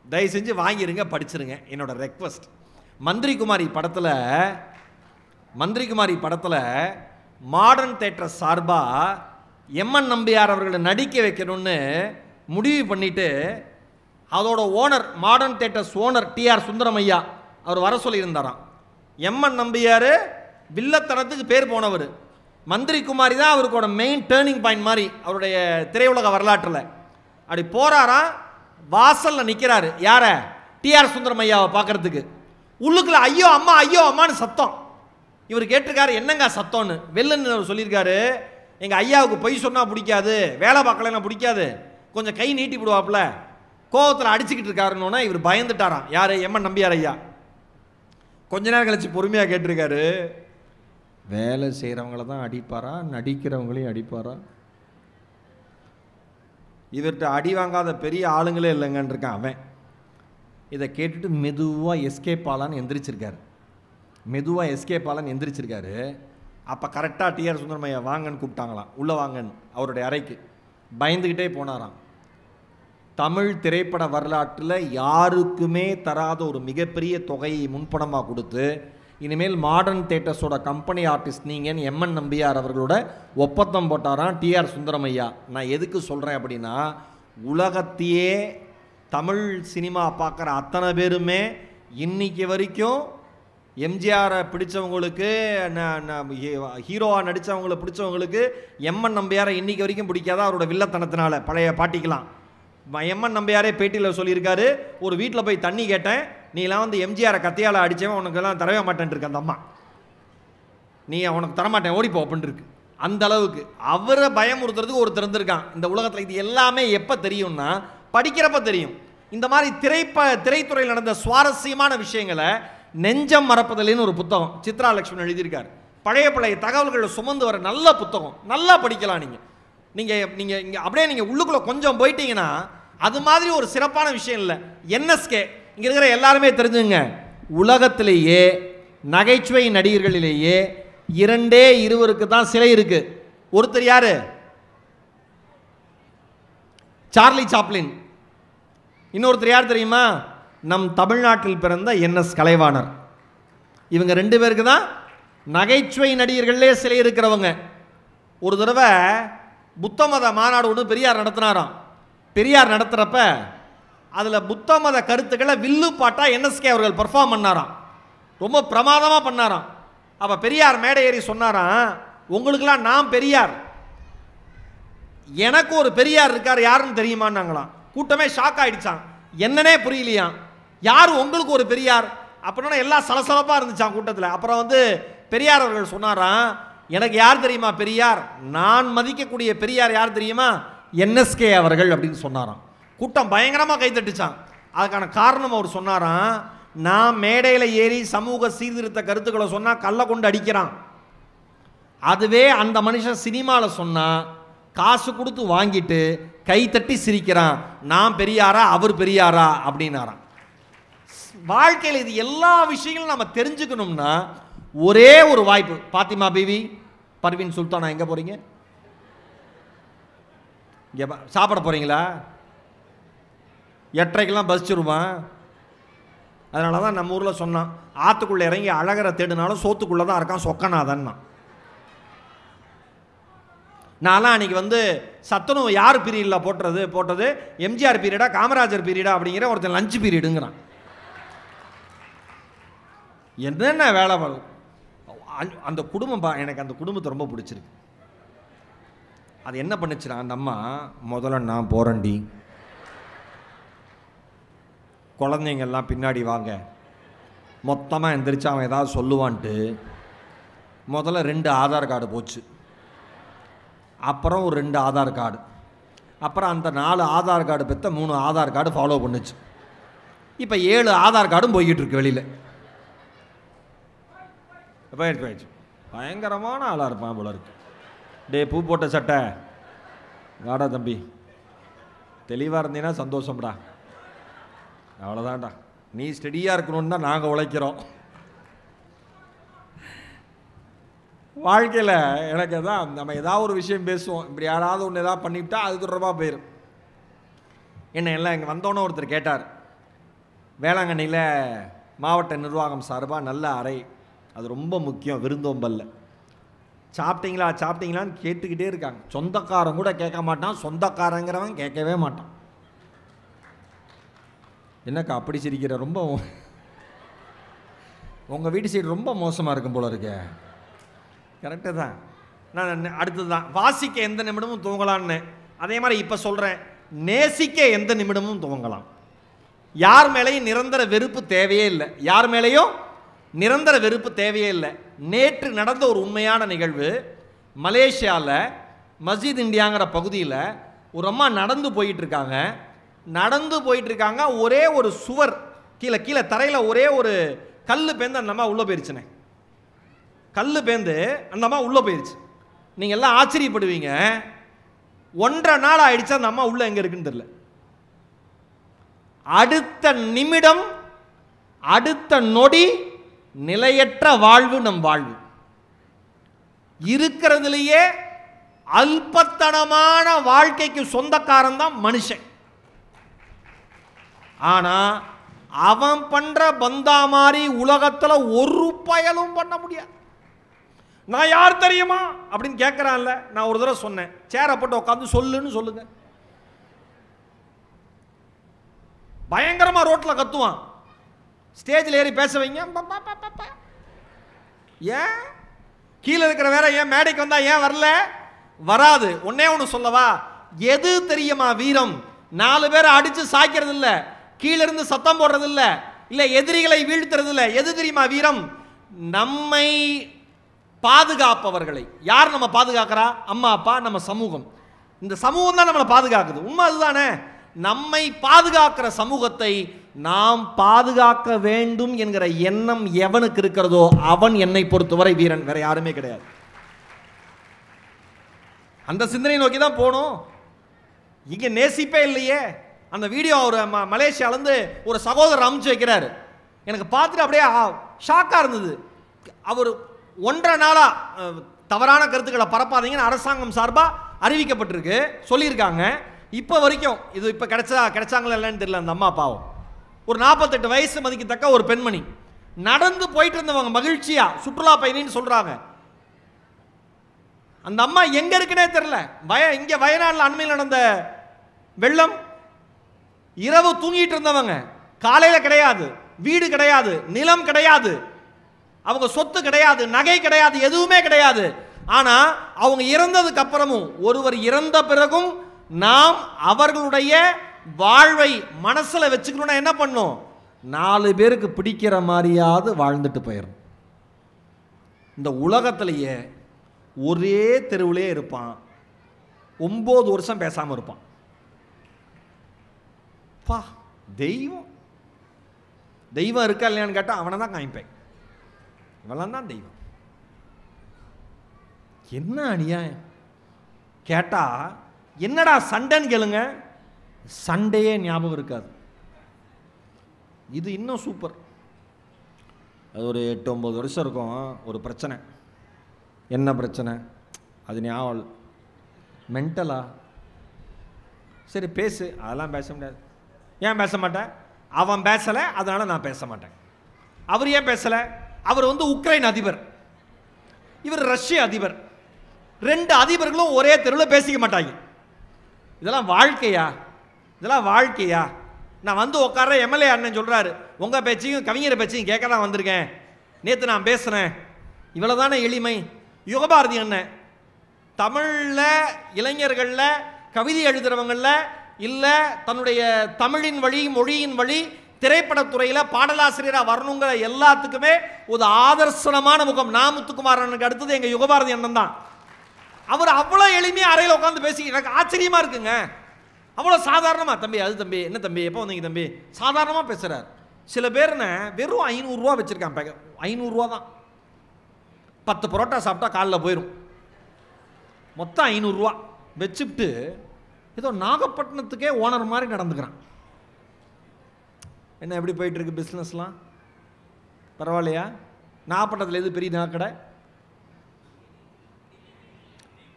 தயவு செஞ்சு வாங்கிருங்க, படிச்சிருங்க. என்னோட ரெக்வஸ்ட். மந்திரி குமாரி படத்தில் மாடர்ன் தியேட்டர் சார்பாக எம்என் நம்பியார் அவர்களை நடிக்க வைக்கணும்னு முடிவு பண்ணிட்டு அதோட owner, Modern Theatres owner TR Sundaramaiya அவர் வர சொல்லியிருந்தாராம். எம்என் நம்பியார் வில்லத்தனத்துக்கு பேர் போனவர். மந்திரி குமாரி தான் அவருக்கோட மெயின் டேர்னிங் பாயிண்ட் மாதிரி அவருடைய திரையுலக வரலாற்றில். அப்படி போறாராம், வாசலில் நிற்கிறாரு. யார? டிஆர் சுந்தரமையாவை பார்க்கறதுக்கு. உள்ளுக்குள்ள ஐயோ அம்மான்னு சத்தம். இவர் கேட்டிருக்காரு, என்னங்க சத்தம்னு. வெள்ளன்னு அவர் சொல்லியிருக்காரு, எங்கள் ஐயாவுக்கு பொய் சொன்னால் பிடிக்காது, வேலை பார்க்கலாம் பிடிக்காது, கொஞ்சம் கை நீட்டி விடுவாப்புல, கோவத்தில் அடிச்சுக்கிட்டு இருக்காருன்னா இவர் பயந்துட்டாராம். யார்? எம்என் நம்பியார் ஐயா. கொஞ்ச நேரம் கழிச்சு பொறுமையாக கேட்டிருக்காரு, வேலை செய்கிறவங்கள தான் அடிப்பாரா, நடிக்கிறவங்களையும் அடிப்பாரா? இவர்கிட்ட அடி வாங்காத பெரிய ஆளுங்களே இல்லைங்கன்னு இருக்கான் அவன். இதை கேட்டுட்டு மெதுவாக எஸ்கேப் ஆலான்னு எந்திரிச்சிருக்காரு. அப்போ கரெக்டாக டிஆர் சுந்தரமையா வாங்கன்னு கூப்பிட்டாங்களாம். உள்ளே வாங்கன்னு அவருடைய அறைக்கு. பயந்துக்கிட்டே போனாராம். தமிழ் திரைப்பட வரலாற்றில் யாருக்குமே தராத ஒரு மிகப்பெரிய தொகையை முன்பணமாக கொடுத்து, இனிமேல் மாடர்ன் தியேட்டர்ஸோட கம்பெனி ஆர்டிஸ்ட் நீங்கன்னு எம்என் நம்பியார் அவர்களோட ஒப்பந்தம் போட்டாராம் டிஆர் சுந்தரமையா. நான் எதுக்கு சொல்கிறேன் அப்படின்னா, உலகத்தையே தமிழ் சினிமா பார்க்குற அத்தனை பேருமே இன்னைக்கு வரைக்கும் எம்ஜிஆரை பிடிச்சவங்களுக்கு, ஹீரோவாக நடித்தவங்களை பிடிச்சவங்களுக்கு எம்என் நம்பியாரை இன்னைக்கு வரைக்கும் பிடிக்காத அவரோட வில்லத்தனத்தினால. பழைய பாட்டிக்கலாம் எம்என் நம்பியாரே பேட்டியில் சொல்லியிருக்காரு, ஒரு வீட்டில் போய் தண்ணி கேட்டேன், நீலாம் எம்ஜிஆரை கத்தியால் அடித்தவன், உனக்கெல்லாம் தரவே மாட்டேன் இருக்கு அந்த அம்மா, நீ உனக்கு தரமாட்டேன் ஓடிப்போ அப்படின்னு இருக்கு. அந்த அளவுக்கு அவரை பயமுறுத்துறதுக்கு ஒரு திறந்திருக்கான் இந்த உலகத்தில். இது எல்லாமே எப்போ தெரியும்னா, படிக்கிறப்ப தெரியும். இந்த மாதிரி திரைத்துறையில் நடந்த சுவாரஸ்யமான விஷயங்களை நெஞ்சம் மறப்பதில்லைன்னு ஒரு புத்தகம் சித்ரா லட்சுமணன் எழுதியிருக்கார். பழைய தகவல்களை சுமந்து வர நல்ல புத்தகம், நல்லா படிக்கலாம். நீங்கள் இங்கே அப்படியே நீங்கள் உள்ளுக்குள்ளே கொஞ்சம் போயிட்டீங்கன்னா அது மாதிரி ஒரு சிறப்பான விஷயம் இல்லை. என்எஸ்கே இங்கே இருக்கிற எல்லாருமே தெரிஞ்சுங்க, உலகத்திலேயே நகைச்சுவை நடிகர்களிலேயே 2 தான் சிலை இருக்கு. ஒருத்தர் யாரு? Charlie Chaplin. இன்னொருத்தர் யார் தெரியுமா? நம் தமிழ்நாட்டில் பிறந்த என்எஸ் கலைவாணர். இவங்க 2 பேருக்கு தான் நகைச்சுவை நடிகர்களே சிலை இருக்கிறவங்க. ஒரு தடவை புத்த மத மாநாடு ஒன்று பெரியார் நடத்தினாராம். பெரியார் நடத்துகிறப்ப அதில் புத்த மத கருத்துக்களை வில்லு பாட்டா என்எஸ்கே அவர்கள் பர்ஃபார்ம் பண்ணாராம். ரொம்ப பிரமாதமாக பண்ணாராம். அப்போ பெரியார் மேடை ஏறி சொன்னாராம், உங்களுக்கெல்லாம் நான் பெரியார், எனக்கு ஒரு பெரியார் இருக்கார், யாருன்னு தெரியுமான்னாங்களாம். கூட்டமே ஷாக் ஆயிடுச்சான். என்னன்னே புரியலையாம். யார் உங்களுக்கு ஒரு பெரியார் அப்படின்னா எல்லாம் சலசலப்பாக இருந்துச்சான் கூட்டத்தில். அப்புறம் வந்து பெரியார் அவர்கள் சொன்னாராம், எனக்கு யார் தெரியுமா பெரியார், நான் மதிக்கக்கூடிய பெரியார் யார் தெரியுமா, என்எஸ்கே அவர்கள் அப்படின்னு சொன்னாராம். கூட்டம் பயங்கரமாக கைத்தட்டுச்சான். அதுக்கான காரணம் அவர் சொன்னாராம், நான் மேடையில் ஏறி சமூக சீர்திருத்த கருத்துக்களை சொன்னால் கல்லை கொண்டு அடிக்கிறான், அதுவே அந்த மனுஷன் சினிமாவில் சொன்னால் காசு கொடுத்து வாங்கிட்டு கைத்தட்டி சிரிக்கிறான், நான் பெரியாரா அவர் பெரியாரா அப்படின்னாராம். வாழ்க்கையில் இது எல்லா விஷயங்களும் நம்ம தெரிஞ்சுக்கணும்னா ஒரே ஒரு வாய்ப்பு. பாத்திமா பீவி, பர்வீன் சுல்தானா எங்கே போகிறீங்க? இங்கே சாப்பிட போகிறீங்களா? 8:30 பஸ் வருவான். அதனால தான் நம்ம ஊரில் சொன்னான், ஆற்றுக்குள்ளே இறங்கி அழகரை தேடினாலும் சோத்துக்குள்ளே தான் இருக்கான் சொக்கநாதன்னா. நான்லாம் அன்றைக்கி வந்து சத்துணவு யார் பீரியடில் போட்டது எம்ஜிஆர் பீரியடா காமராஜர் பீரியடா அப்படிங்கிற ஒருத்தன் லஞ்ச் பீரியடுங்கிறான். என்னென்ன வேலை அந்த குடும்பம் எனக்கு அந்த குடும்பத்தை ரொம்ப பிடிச்சிருக்கு. அது என்ன பண்ணுச்சுன்னா, அந்த அம்மா முதல்ல நான் போகிறேன்டி, குழந்தைங்கள்லாம் பின்னாடி வாங்க, மொத்தமாக எந்திரிச்சு அவன் ஏதாவது சொல்லுவான்ட்டு முதல்ல 2 ஆதார் கார்டு போச்சு, அப்புறம் ஒரு 2 ஆதார் கார்டு, அப்புறம் அந்த 4 ஆதார் கார்டு பெற்ற 3 ஆதார் கார்டு ஃபாலோ பண்ணுச்சு. இப்போ 7 ஆதார் கார்டும் போய்கிட்டு இருக்கு வெளியில். போயிடுச்சு. பயங்கரமான ஆளாக இருப்பான் போல இருக்கு. டே பூ போட்ட சட்டை வாடா தம்பி, தெளிவாக இருந்தீங்கன்னா சந்தோஷம்டா, அவ்வளோதான்டா, நீ ஸ்டெடியாக இருக்கணும்னு தான் நாங்கள் உழைக்கிறோம். வாழ்க்கையில் எனக்கு தான் நம்ம ஏதாவது ஒரு விஷயம் பேசுவோம், இப்படி யாராவது ஒன்று ஏதாவது பண்ணிவிட்டா அது தொடர்பாக போயிடும். என்ன எல்லாம் இங்கே வந்தோன்னே ஒருத்தர் கேட்டார், வேளாங்கண்ணியில் மாவட்ட நிர்வாகம் சார்பாக நல்ல அறை, அது ரொம்ப முக்கியம் விருந்தோம்பல்ல, சாப்பிட்டீங்களான்னு கேட்டுக்கிட்டே இருக்காங்க. சொந்தக்காரன் கூட கேட்க மாட்டான், சொந்தக்காரங்கிறவன் கேட்கவே மாட்டான். என்னக்கா அப்படி சிரிக்கிற, ரொம்ப உங்கள் வீட்டு சைடு ரொம்ப மோசமாக இருக்கும் போல இருக்கே. கரெக்டு தான். நான் அடுத்தது தான், வாசிக்க எந்த நிமிடமும் துவங்கலான்னு, அதே மாதிரி இப்போ சொல்கிறேன், நேசிக்க எந்த நிமிடமும் துவங்கலாம். யார் மேலேயும் நிரந்தர வெறுப்பு தேவையே இல்லை, யார் மேலேயும் நிரந்தர வெறுப்பு தேவையே இல்லை. நேற்று நடந்த ஒரு உண்மையான நிகழ்வு, மலேசியாவில் மஸ்ஜித் இந்தியாங்கிற பகுதியில் ஒரு அம்மா நடந்து போயிட்டுருக்காங்க. ஒரே ஒரு சுவர் கீழே தரையில் ஒரே ஒரு கல் பேந்து அந்த அம்மா உள்ளே போயிடுச்சுனே, கல் பேந்து அந்த அம்மா உள்ளே போயிடுச்சு. நீங்கள் எல்லாம் ஆச்சரியப்படுவீங்க, 1.5 நாள் ஆயிடுச்சு அந்த அம்மா உள்ளே எங்கே இருக்குன்னு தெரியல. அடுத்த நிமிடம், அடுத்த நொடி நிலையற்ற வாழ்வு நம் வாழ்வு. இருக்கிறதுலேயே அல்பத்தனமான வாழ்க்கைக்கு சொந்தக்காரன் தான் மனுஷன். ஆனா அவன் பண்ற பந்தா மாதிரி உலகத்துல ஒரு பயலும் பண்ண முடியாது. நான் யார் தெரியுமா அப்படின்னு கேட்கறான்ல, நான் ஒரு தடவை சொன்னேன், சேரை போட்டு உட்காந்து சொல்லுன்னு சொல்லுங்க. பயங்கரமா ரோட்ல கத்துவான், ஸ்டேஜில் ஏறி பேச வைங்க, ஏன் கீழே இருக்கிற வேற ஏன் மேடைக்கு வந்தா ஏன் வரல? வராது. ஒன்னே ஒன்று சொல்லவா, எது தெரியுமா வீரம்? 4 பேரை அடிச்சு சாய்க்கிறது இல்ல, கீழே இருந்து சத்தம் போடுறது இல்ல, இல்ல எதிரிகளை வீழ்த்துறது இல்ல. எது தெரியுமா வீரம்? நம்மை பாதுகாப்பவர்களை. யார் நம்ம பாதுகாக்கிறா? அம்மா அப்பா, நம்ம சமூகம். இந்த சமூகம் தான் நம்மளை பாதுகாக்குது. உண்மை அதுதானே. நம்மை பாதுகாக்கிற சமூகத்தை நாம் பாதுகாக்க வேண்டும் என்கிற எண்ணம் எவனுக்கு இருக்கிறதோ அவன் என்னை பொறுத்தவரை வீரன், வேற யாருமே கிடையாது. அந்த சிந்தனை நோக்கி தான் போகணும். இங்க நேசிப்பே இல்லையே. அந்த வீடியோ ஒரு மலேசியாவிலேருந்து ஒரு சகோதரர் அமுச்சு வைக்கிறாரு, எனக்கு பார்த்துட்டு அப்படியே ஷாக்கா இருந்தது. அவர் 1.5 நாளா தவறான கருத்துக்களை பரப்பாதீங்கன்னு அரசாங்கம் சார்பாக அறிவிக்கப்பட்டிருக்கு, சொல்லியிருக்காங்க. இப்போ வரைக்கும் இது இப்போ கிடைச்சாங்களா இல்லைன்னு தெரியல. அந்த அம்மா பாவம், ஒரு 48 வயசு மதிக்கத்தக்க ஒரு பெண்மணி, நடந்து போயிட்டு இருந்தவங்க மகிழ்ச்சியா சுற்றுலா பயணின்னு சொல்றாங்க. அந்த அம்மா எங்க இருக்குன்னே தெரியல. இங்க வயநாட்டில் அண்மையில் நடந்த வெள்ளம், இரவு தூங்கிட்டு இருந்தவங்க, காலையில கிடையாது, வீடு கிடையாது, நிலம் கிடையாது, அவங்க சொத்து கிடையாது, நகை கிடையாது, எதுவுமே கிடையாது. ஆனா அவங்க இறந்ததுக்கு அப்புறமும், ஒருவர் இறந்த பிறகும் நாம் அவர்களுடைய வாழ்வை மனசுல வச்சுக்கணும்னா என்ன பண்ணும்? 4 பேருக்கு பிடிக்கிற மாதிரியாவது வாழ்ந்துட்டு போயிடும். இந்த உலகத்திலேயே ஒரே தெருவிலே இருப்பான், 9 வருஷம் பேசாமல் இருப்பான். பா, தெய்வம் தெய்வம் இருக்கா இல்லையான்னு கேட்டால் அவனை தான் காமிப்பேன். இவெல்லாம் தான் தெய்வம். என்ன அநியாயம் கேட்டா, என்னடா சண்டைன்னு கேளுங்க, சண்டையே ஞாபகம் இருக்காது. இது இன்னும் சூப்பர். அது ஒரு 8-9 வருஷம் இருக்கும். ஒரு பிரச்சனை. என்ன பிரச்சனை அது ஞாபகம், மென்டலா. சரி பேசு, அதெல்லாம் பேச முடியாது. ஏன் பேச மாட்டேன்? அவன் பேசலை, அதனால நான் பேச மாட்டேன். அவர் ஏன் பேசலை? அவர் உக்ரைன் அதிபர், இவர் ரஷ்ய அதிபர். 2 அதிபர்களும் ஒரே தெருவில் பேசிக்க மாட்டாங்க. இதெல்லாம் வாழ்க்கையா? இதெல்லாம் வாழ்க்கையா? நான் உட்கார எம்எல்ஏ அண்ணன் சொல்கிறாரு, உங்கள் பேச்சையும் கவிஞர் பேச்சையும் கேட்க தான் வந்திருக்கேன், நேற்று நான் பேசுனேன். இவ்வளோ தானே எளிமை. யுகபாரதி அண்ணன் தமிழில் இளைஞர்களில் கவிதை எழுதுகிறவங்களில் இல்லை, தன்னுடைய தமிழின் வழி மொழியின் வழி திரைப்படத்துறையில் பாடலாசிரியராக வரணுங்கிற எல்லாத்துக்குமே ஒரு ஆதர்சனமான முகம். நாமுத்துக்குமார் அண்ணனுக்கு அடுத்தது எங்கள் யுகபாரதி அண்ணன் தான். அவர் அவ்வளோ எளிமையாக அறையில் உட்காந்து பேசி எனக்கு ஆச்சரியமாக இருக்குங்க. அவ்வளோ சாதாரணமாக, தம்பி அது தம்பி, என்ன தம்பி, எப்போ வந்தீங்க தம்பி, சாதாரணமாக பேசுகிறார். சில பேர்னு வெறும் 500 ரூபா வச்சுருக்கான் பேக்க, 500 ரூபா தான். 10 பரோட்டா சாப்பிட்டா காலில் போயிடும். மொத்தம் 500 ரூபா வச்சுட்டு ஏதோ நாகப்பட்டினத்துக்கே ஓனர் மாதிரி நடந்துக்கிறான். என்ன எப்படி போயிட்டு இருக்கு பிஸ்னஸ்லாம்? பரவாயில்லையா? நாகப்பட்டினத்தில் எது பெரிய நாக்கடை?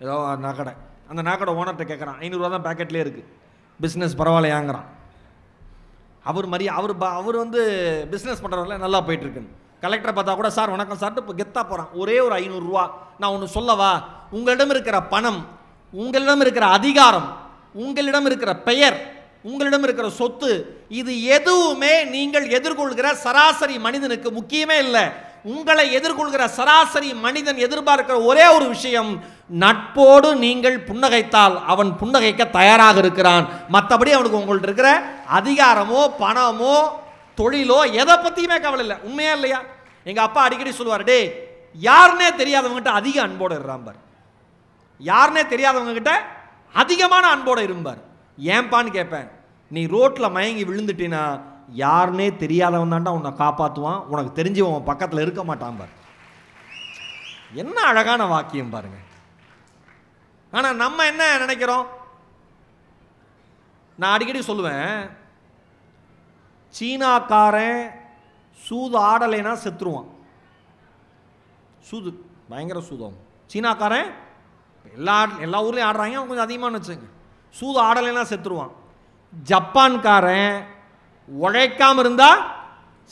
ஏதோ நாக்கடை. அந்த நாக்கடை ஓனர்கிட்ட கேட்குறான், 500 ரூபா தான் பேக்கெட்லேயே இருக்குது, பிஸ்னஸ் பரவாயில்லையாங்கிறான். அவர் மாதிரி அவர் பிஸ்னஸ் பண்ணுறவங்கள நல்லா போயிட்டுருக்குன்னு. கலெக்டரை பார்த்தா கூட சார் வணக்கம் சார்ட்டு இப்போ கெத்தாக போகிறான். ஒரே ஒரு 500 ரூபா. நான் ஒன்று சொல்லவா, உங்களிடம் இருக்கிற பணம், உங்களிடம் இருக்கிற அதிகாரம், உங்களிடம் இருக்கிற பெயர், உங்களிடம் இருக்கிற சொத்து, இது எதுவுமே நீங்கள் எதிர்கொள்கிற சராசரி மனிதனுக்கு முக்கியமே இல்லை. உங்களை எதிர்கொள்கிற சராசரி மனிதன் எதிர்பார்க்கிற ஒரே ஒரு விஷயம், நட்போடு நீங்கள் புன்னகைத்தால் அவன் புன்னகைக்க தயாராக இருக்கிறான். மற்றபடி அவனுக்கு உங்கள்ட்ட இருக்கிற அதிகாரமோ பணமோ தொழிலோ எதை பற்றியுமே கவலை இல்லை. உண்மையா இல்லையா? எங்கள் அப்பா அடிக்கடி சொல்லுவார், டே யாருன்னே தெரியாதவங்ககிட்ட அதிக அன்போடு இருப்பார், யாருன்னே தெரியாதவங்ககிட்ட அதிகமான அன்போடு இருப்பார். ஏன்பான்னு கேட்பேன். நீ ரோட்டில் மயங்கி விழுந்துட்டினா யாருன்னே தெரியாதவன் தான்டா உன்னை காப்பாற்றுவான், உனக்கு தெரிஞ்சவன் பக்கத்தில் இருக்க மாட்டான் பார். என்ன அழகான வாக்கியம் பாருங்க. ஆனால் நம்ம என்ன நினைக்கிறோம்? நான் அடிக்கடி சொல்லுவேன், சீனாக்காரன் சூது ஆடலைன்னா செத்துருவான். சூது பயங்கர சூதம். சீனாக்காரன் எல்லா ஊர்லேயும் ஆடுறாங்க, அவங்க கொஞ்சம் அதிகமாக வச்சுங்க. சூது ஆடலைன்னா செத்துருவான். ஜப்பான்காரன் உழைக்காமல் இருந்தால்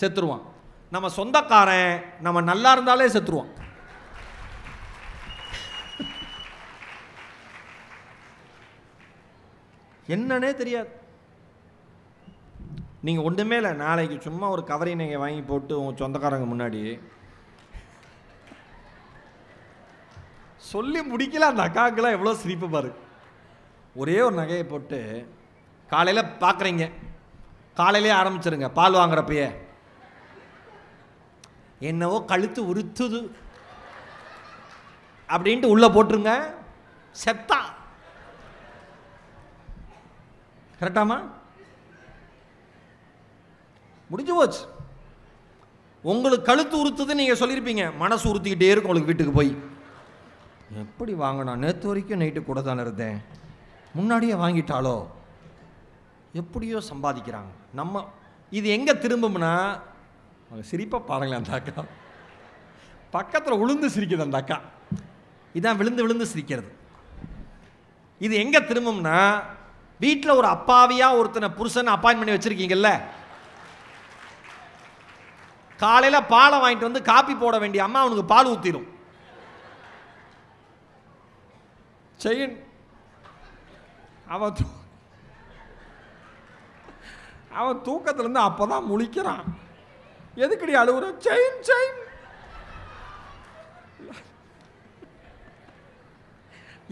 செத்துருவான். நம்ம சொந்தக்காரன் நம்ம நல்லா இருந்தாலே செத்துருவான். என்னன்னே தெரியாது. நீங்கள் ஒன்றுமே இல்லை, நாளைக்கு சும்மா ஒரு கவரை நீங்கள் வாங்கி போட்டு உங்கள் சொந்தக்காரங்க முன்னாடி சொல்லி முடிக்கல. அந்த அக்காக்கெல்லாம் எவ்வளோ சிரிப்பு பாரு. ஒரே ஒரு நகையை போட்டு காலையில் பார்க்குறீங்க, காலையிலே ஆரம்பிச்சிருங்க. பால் வாங்குறப்பயே என்னவோ கழுத்து உறுத்துது அப்படின்ட்டு உள்ளே போட்டுருங்க, செத்தா. கரெக்டாமா? முடிஞ்சு போச்சு. உங்களுக்கு கழுத்து உறுத்துது நீங்கள் சொல்லியிருப்பீங்க, மனசு உறுத்திக்கிட்டே இருக்கும் உங்களுக்கு. வீட்டுக்கு போய் எப்படி வாங்கினா, நேற்று வரைக்கும் நைட்டு கூட தானே இருந்தேன், முன்னாடியே வாங்கிட்டாலோ, எப்படியோ சம்பாதிக்கிறாங்க. நம்ம இது எங்கே திரும்பும்னா, சிரிப்பாக பாருங்களேன். அந்த அக்கா பக்கத்தில் விழுந்து சிரிக்குது. அந்த அக்கா இதான் விழுந்து விழுந்து சிரிக்கிறது. இது எங்கே திரும்பும்னா, வீட்டில் ஒரு அப்பாவியாக ஒருத்தனை புருஷன் அப்பாயின்ட் பண்ணி வச்சுருக்கீங்கல்ல, காலையில் பாலை வாங்கிட்டு வந்து காப்பி போட வேண்டிய அம்மா அவனுக்கு பால் ஊற்றிடும். செயின் அவன் தூக்கத்திலேருந்து அப்போ தான் முழிக்கிறான். எதுக்கடி அழுகுற? Chain chain.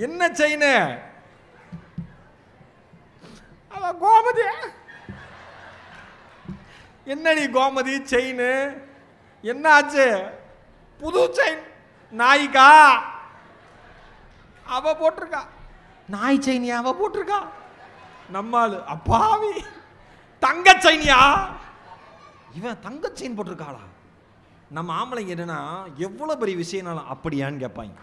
என்ன செயின்? அவன் கோமதி என்னடி கோமதி செயின் என்ன ஆச்சு? புது செயின். நாய்க்கா? அவ போட்டிருக்கா. நாய் செயினியா அவ போட்டிருக்கா? நம்மாளு அப்பாவி. தங்க செயினியா? இவன் தங்க செயின் போட்டிருக்காளா? நம்ம ஆம்பளைங்க என்னன்னா எவ்வளவு பெரிய விஷயம்னாலும் அப்படியான்னு கேட்பாங்க.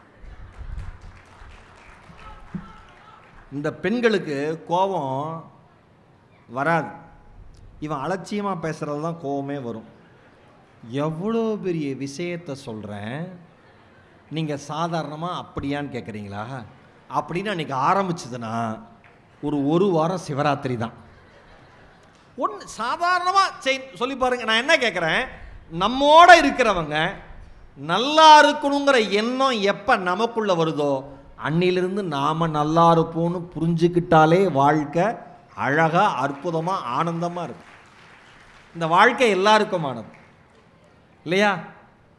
இந்த பெண்களுக்கு கோபம் வராது, இவன் அலட்சியமாக பேசுகிறது தான் கோபமே வரும். எவ்வளோ பெரிய விஷயத்தை சொல்கிறேன், நீங்கள் சாதாரணமாக அப்படியான்னு கேட்குறீங்களா அப்படின்னு அன்றைக்கி ஆரம்பிச்சதுன்னா ஒரு வாரம் சிவராத்திரி தான். ஒன்று சாதாரணமாக சொல்லி பாருங்கள். நான் என்ன கேட்குறேன், நம்மோட இருக்கிறவங்க நல்லா இருக்கணுங்கிற எண்ணம் எப்போ நமக்குள்ளே வருதோ அன்னிலிருந்து நாம் நல்லா இருப்போம்னு புரிஞ்சுக்கிட்டாலே வாழ்க்கை அழகாக அற்புதமாக ஆனந்தமாக இருக்கும். இந்த வாழ்க்கை எல்லாருக்குமானது இல்லையா?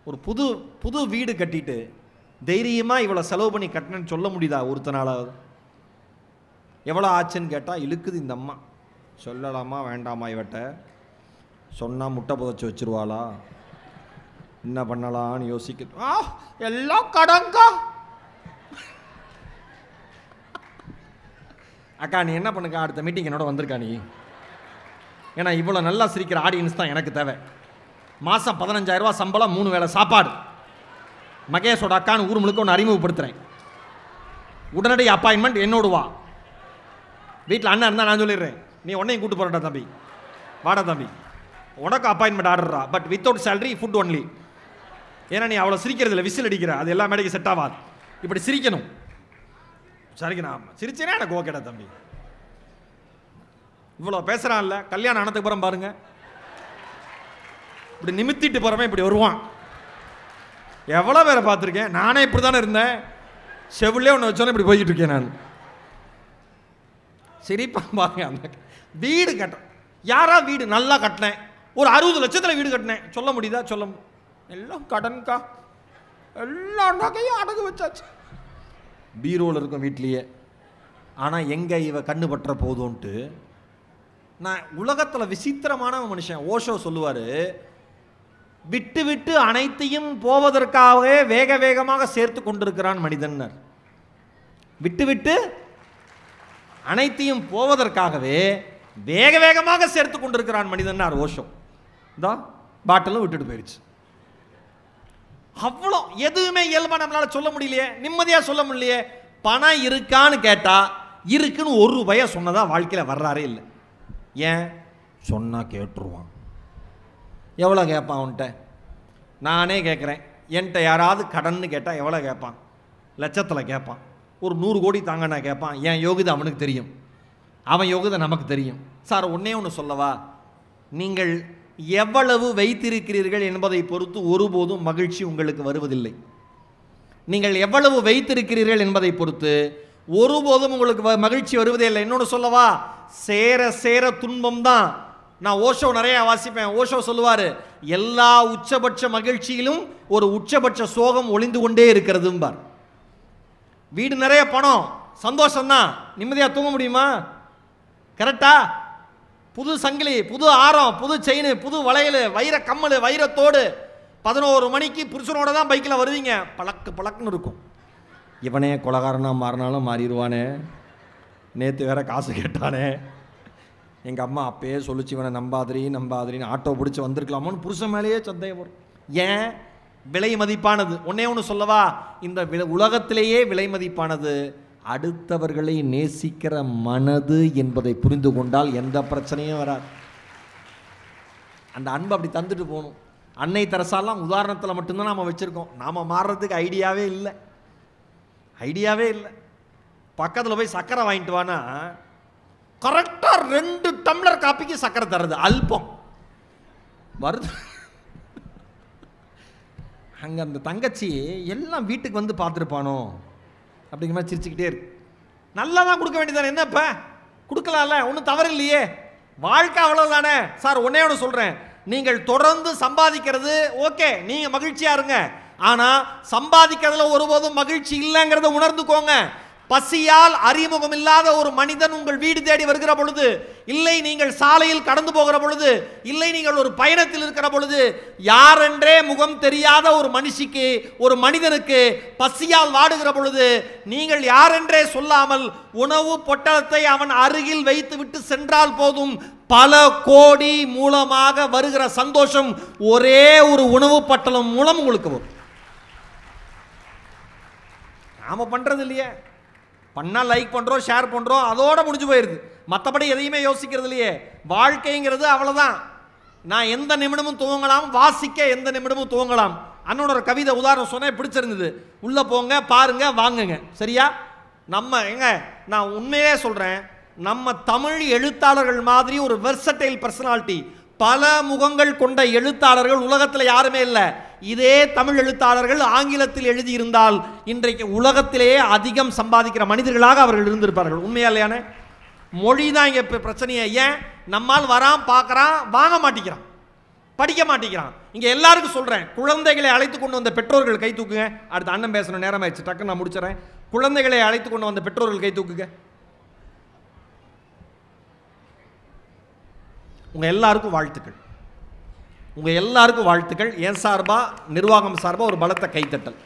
ஒரு புது புது வீடு கட்டிட்டு தைரியமாக இவ்வளோ செலவு பண்ணி கட்டினேன்னு சொல்ல முடியுதா ஒருத்தனாலாவது? எவ்வளோ ஆச்சுன்னு கேட்டால் இழுக்குது இந்த அம்மா. சொல்லலாமா வேண்டாமா? இவட்ட சொன்னால் முட்டை புதைச்சி வச்சிருவாளா, என்ன பண்ணலான்னு யோசிக்க. எல்லாம் கடங்கா. அக்கா நீ என்ன பண்ணுக்கா, அடுத்த மீட்டிங் என்னோட வந்திருக்கா நீ? ஏன்னா இவ்வளோ நல்லா சிரிக்கிற ஆடியன்ஸ் தான் எனக்கு தேவை. மாதம் 15,000 ரூபா சம்பளம், 3 வேளை சாப்பாடு. மகேஷோட அக்கான்னு ஊர் முழுக்க ஒன்று அறிமுகப்படுத்துகிறேன். உடனடி அப்பாயின்மெண்ட் என்னோடு வா. வீட்டில் அண்ணன் இருந்தால் நான் சொல்லிடுறேன், நீ உன்னையும் கூட்டு போறடா தம்பி, வாடா தம்பி, உனக்கு அப்பாயின்மெண்ட் ஆர்டரா, but without salary, food only. ஏன்னா நீ அவ்வளோ சிரிக்கிறது இல்லை, விசில் அடிக்கிற, அது எல்லா மேடைக்கு செட் ஆகாது. இப்படி சிரிக்கணும். சரிங்க, நான் சிரிச்சேனே எனக்கு ஓகேடா தம்பி. இவ்வளோ பேசுகிறான்ல, கல்யாணம் ஆனதுக்கு அப்புறம் பாருங்க, இப்படி நிமித்திட்டு போகிறவன் இப்படி வருவான். எவ்வளோ பேரை பார்த்துருக்கேன். நானே இப்படி தானே இருந்தேன், செவிலே ஒன்று வச்சோன்னே இப்படி போய்கிட்டு இருக்கேன் நான். சிரிப்பா பாருங்க. அந்த வீடு கட்ட யாரா வீடு நல்லா கட்டினேன், ஒரு 60 லட்சத்தில் வீடு கட்டினேன் சொல்ல முடியுதா? சொல்ல எல்லாம் கடன்கா, எல்லா நகையும் அடகு வச்சாச்சு, பீரோவில் இருக்கும் வீட்லேயே. ஆனால் எங்கே இவ கண்ணு பற்ற போதும்ன்ட்டு. நான் உலகத்தில் விசித்திரமான மனுஷன். ஓஷோ சொல்லுவார், விட்டு விட்டு அனைத்தையும் போவதற்காகவே வேக வேகமாக சேர்த்து கொண்டிருக்கிறான் மனிதன். விட்டு விட்டு அனைத்தையும் போவதற்காகவே வேக வேகமாக சேர்த்து கொண்டிருக்கிறான் மனிதன் ஓஷோ. தான் பாட்டிலும் விட்டுட்டு போயிடுச்சு. அவ்வளோ எதுவுமே இயல்பா நம்மளால சொல்ல முடியலையே, நிம்மதியாக சொல்ல முடியலையே. பணம் இருக்கான்னு கேட்டால் இருக்குன்னு ₹1 சொன்னதா வாழ்க்கையில் வர்றாரே இல்லை. ஏன் சொன்னா கேட்டுருவான். எவ்வளோ கேட்பான் அவன்கிட்ட? நானே கேட்குறேன், என்கிட்ட யாராவது கடன்னு கேட்டால் எவ்வளோ கேட்பான்? லட்சத்தில் கேட்பான். ஒரு 100 கோடி தாங்கண்ணா கேட்பான். என் யோகிதை அவனுக்கு தெரியும், அவன் யோகிதை நமக்கு தெரியும். சார் ஒன்றே ஒன்று சொல்லவா, நீங்கள் எவ்வளவு வைத்திருக்கிறீர்கள் என்பதை பொறுத்து ஒருபோதும் மகிழ்ச்சி உங்களுக்கு வருவதில்லை. நீங்கள் எவ்வளவு வைத்திருக்கிறீர்கள் என்பதை பொறுத்து ஒருபோதும் உங்களுக்கு மகிழ்ச்சி வருவதே இல்லை. இன்னொன்று சொல்லவா, சேர சேர துன்பம் தான். நான் ஓஷோ நிறைய வாசிப்பேன். ஓஷோ சொல்லுவார், எல்லா உச்சபட்ச மகிழ்ச்சியிலும் ஒரு உச்சபட்ச சோகம் ஒளிந்து கொண்டே இருக்கிறதும்பார். வீடு நிறைய பணம் சந்தோஷம்தான், நிம்மதியாக தூங்க முடியுமா? கரெக்டா? புது சங்கிலி, புது ஆரம், புது செயின், புது வளையல், வைர கம்மல், வைரத்தோடு 11 மணிக்கு புருஷனோட தான் பைக்கில் வருவீங்க. பழக்கு பழக்குன்னு இருக்கும். இவனே கொலகாரனாக மாறினாலும் மாறிடுவானே, நேற்று வேற காசு கேட்டானே, எங்கள் அம்மா அப்பயே சொல்லிச்சு இவனை நம்பாதிரின்னு ஆட்டோ பிடிச்சி வந்திருக்கலாமோன்னு புருஷன் மேலேயே சந்தேகம் வரும். ஏன்? விலை மதிப்பானது. ஒன்னே ஒன்று சொல்லவா, இந்த உலகத்திலேயே விலை மதிப்பானது அடுத்தவர்களை நேசிக்கிற மனது என்பதை புரிந்து கொண்டால் எந்த பிரச்சனையும் வராது. அந்த அன்பு அப்படி தந்துட்டு போகணும். அன்னை தெரசாலாம் உதாரணத்தில் மட்டும்தான் நாம் வச்சுருக்கோம். நாம் மாறுறதுக்கு ஐடியாவே இல்லை. பக்கத்தில் போய் சக்கரை வாங்கிட்டு வானா கரெக்டாக 2 டம்ளர் காப்பிக்கு சக்கரை தர்றது அல்பம் வருது. அங்கே அந்த தங்கச்சி எல்லாம் வீட்டுக்கு வந்து பார்த்துருப்பானோ அப்படிங்கிற மாதிரி சிரிச்சுக்கிட்டே இருக்கு. நல்லா தான் கொடுக்க வேண்டியதானே, என்ன இப்போ கொடுக்கலாம்ல, ஒன்றும் தவறு இல்லையே. வாழ்க்கை அவ்வளோதானே. சார் ஒன்னே ஒன்று சொல்கிறேன், நீங்கள் தொடர்ந்து சம்பாதிக்கிறது ஓகே, நீங்கள் மகிழ்ச்சியாக இருங்க. ஆனால் சம்பாதிக்கிறதுல ஒருபோதும் மகிழ்ச்சி இல்லைங்கிறத உணர்ந்துக்கோங்க. பசியால் அறிமுகம் இல்லாத ஒரு மனிதன் உங்கள் வீடு தேடி வருகிற பொழுது, இல்லை நீங்கள் சாலையில் கடந்து போகிற பொழுது, இல்லை நீங்கள் ஒரு பயணத்தில் இருக்கிற பொழுது, யாரென்றே முகம் தெரியாத ஒரு மனுஷிக்கு, ஒரு மனிதனுக்கு பசியால் வாடுகிற பொழுது, நீங்கள் யாரென்றே சொல்லாமல் உணவு பொட்டலத்தை அவன் அருகில் வைத்துவிட்டு சென்றால் போதும், பல கோடி மூலமாக வருகிற சந்தோஷம் ஒரே ஒரு உணவு பட்டலம் மூலம் உங்களுக்கு வரும். நாம பண்றது இல்லையே, பண்ணா லைக் பண்றோம், ஷேர் பண்றோம், அதோட முடிஞ்சு போயிருது. மற்றபடி எதையுமே யோசிக்கிறது இல்லையே. வாழ்க்கைங்கிறது அவ்வளவுதான். நான் எந்த நிமிடமும் துவங்கலாம், வாசிக்க எந்த நிமிடமும் துவங்கலாம். அண்ணனோட ஒரு கவிதை உதாரணம் சொன்னேன், பிடிச்சிருந்தது. உள்ள போங்க, பாருங்க, வாங்குங்க. சரியா? நம்ம எங்க, நான் உண்மையே சொல்றேன், நம்ம தமிழ் எழுத்தாளர்கள் மாதிரி ஒரு வெர்சடைல் பர்சனாலிட்டி, பல முகங்கள் கொண்ட எழுத்தாளர்கள் உலகத்தில் யாருமே இல்லை. இதே தமிழ் எழுத்தாளர்கள் ஆங்கிலத்தில் எழுதியிருந்தால் இன்றைக்கு உலகத்திலேயே அதிகம் சம்பாதிக்கிற மனிதர்களாக அவர்கள் இருந்திருப்பார்கள். உண்மையா இல்லையானே? மொழி தான் இங்கே பிரச்சனையே. ஏன் நம்மால் வரான், பார்க்குறான், வாங்க மாட்டேங்கிறான், படிக்க மாட்டேங்கிறான். இங்கே எல்லாருக்கும் சொல்கிறேன், குழந்தைகளை அழைத்து கொண்டு வந்த பெற்றோர்கள் கை தூக்குங்க. அடுத்த அண்ணன் பேசணும், நேரம் ஆயிடுச்சு, டக்குன்னு நான் முடிச்சிடறேன். குழந்தைகளை அழைத்து கொண்டு வந்த பெற்றோர்கள் கை தூக்குங்க. உங்கள் எல்லாருக்கும் வாழ்த்துக்கள், உங்கள் எல்லாருக்கும் வாழ்த்துக்கள். என் சார்பாக, நிர்வாகம் சார்பாக ஒரு பலத்த கைத்தட்டல்.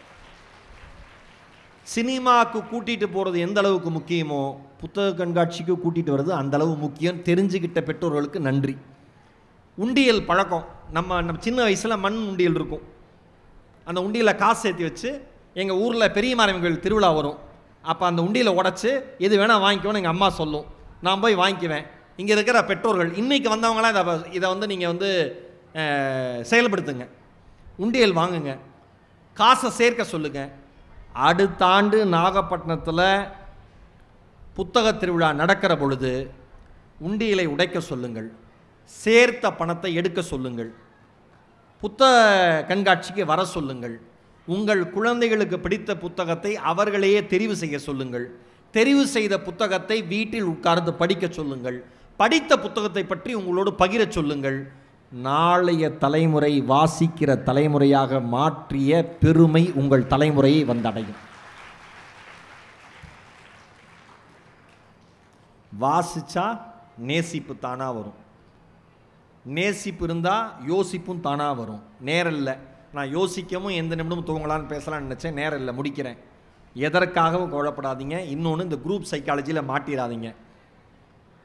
சினிமாவுக்கு கூட்டிகிட்டு போகிறது எந்த அளவுக்கு முக்கியமோ, புத்தக கண்காட்சிக்கு கூட்டிகிட்டு வர்றது அந்த அளவு முக்கியம். தெரிஞ்சுக்கிட்ட பெற்றோர்களுக்கு நன்றி. உண்டியல் பழக்கம், நம்ம சின்ன வயசில் மண் உண்டியல் இருக்கும். அந்த உண்டியலில் காசு சேர்த்து வச்சு, எங்கள் ஊரில் பெரிய மாரியம்மன் திருவிழா வரும், அப்போ அந்த உண்டியலை உடச்சி எது வேணால் வாங்கிக்கோன்னு எங்கள் அம்மா சொல்லும், நான் போய் வாங்கிக்குவேன். இங்கே இருக்கிற பெற்றோர்கள், இன்றைக்கி வந்தவங்களாம் இதை வந்து நீங்கள் வந்து செயல்படுத்துங்க. உண்டியல் வாங்குங்க, காசை சேர்க்க சொல்லுங்கள். அடுத்த ஆண்டு நாகப்பட்டினத்தில் புத்தக திருவிழா நடக்கிற பொழுது உண்டியலை உடைக்க சொல்லுங்கள், சேர்த்த பணத்தை எடுக்க சொல்லுங்கள், புத்தக கண்காட்சிக்கு வர சொல்லுங்கள். உங்கள் குழந்தைகளுக்கு பிடித்த புத்தகத்தை அவர்களையே தெரிவு செய்ய சொல்லுங்கள். தெரிவு செய்த புத்தகத்தை வீட்டில் உட்கார்ந்து படிக்க சொல்லுங்கள். படித்த புத்தகத்தை பற்றி உங்களோடு பகிர சொல்லுங்கள். நாளைய தலைமுறை வாசிக்கிற தலைமுறையாக மாற்றிய பெருமை உங்கள் தலைமுறையை வந்தடையும். வாசிச்சா நேசிப்பு தானா வரும், நேசிப்பு இருந்தால் யோசிப்பும் தானா வரும். நேரம் இல்லை, நான் யோசிக்கவும் எந்த நிமிடமும் தூங்கலான்னு பேசலான்னு நினச்சேன், நேரம் இல்லை, முடிக்கிறேன். எதற்காகவும் கவலைப்படாதீங்க. இன்னொன்று, இந்த குரூப் சைக்காலஜியில் மாட்டிடாதீங்க.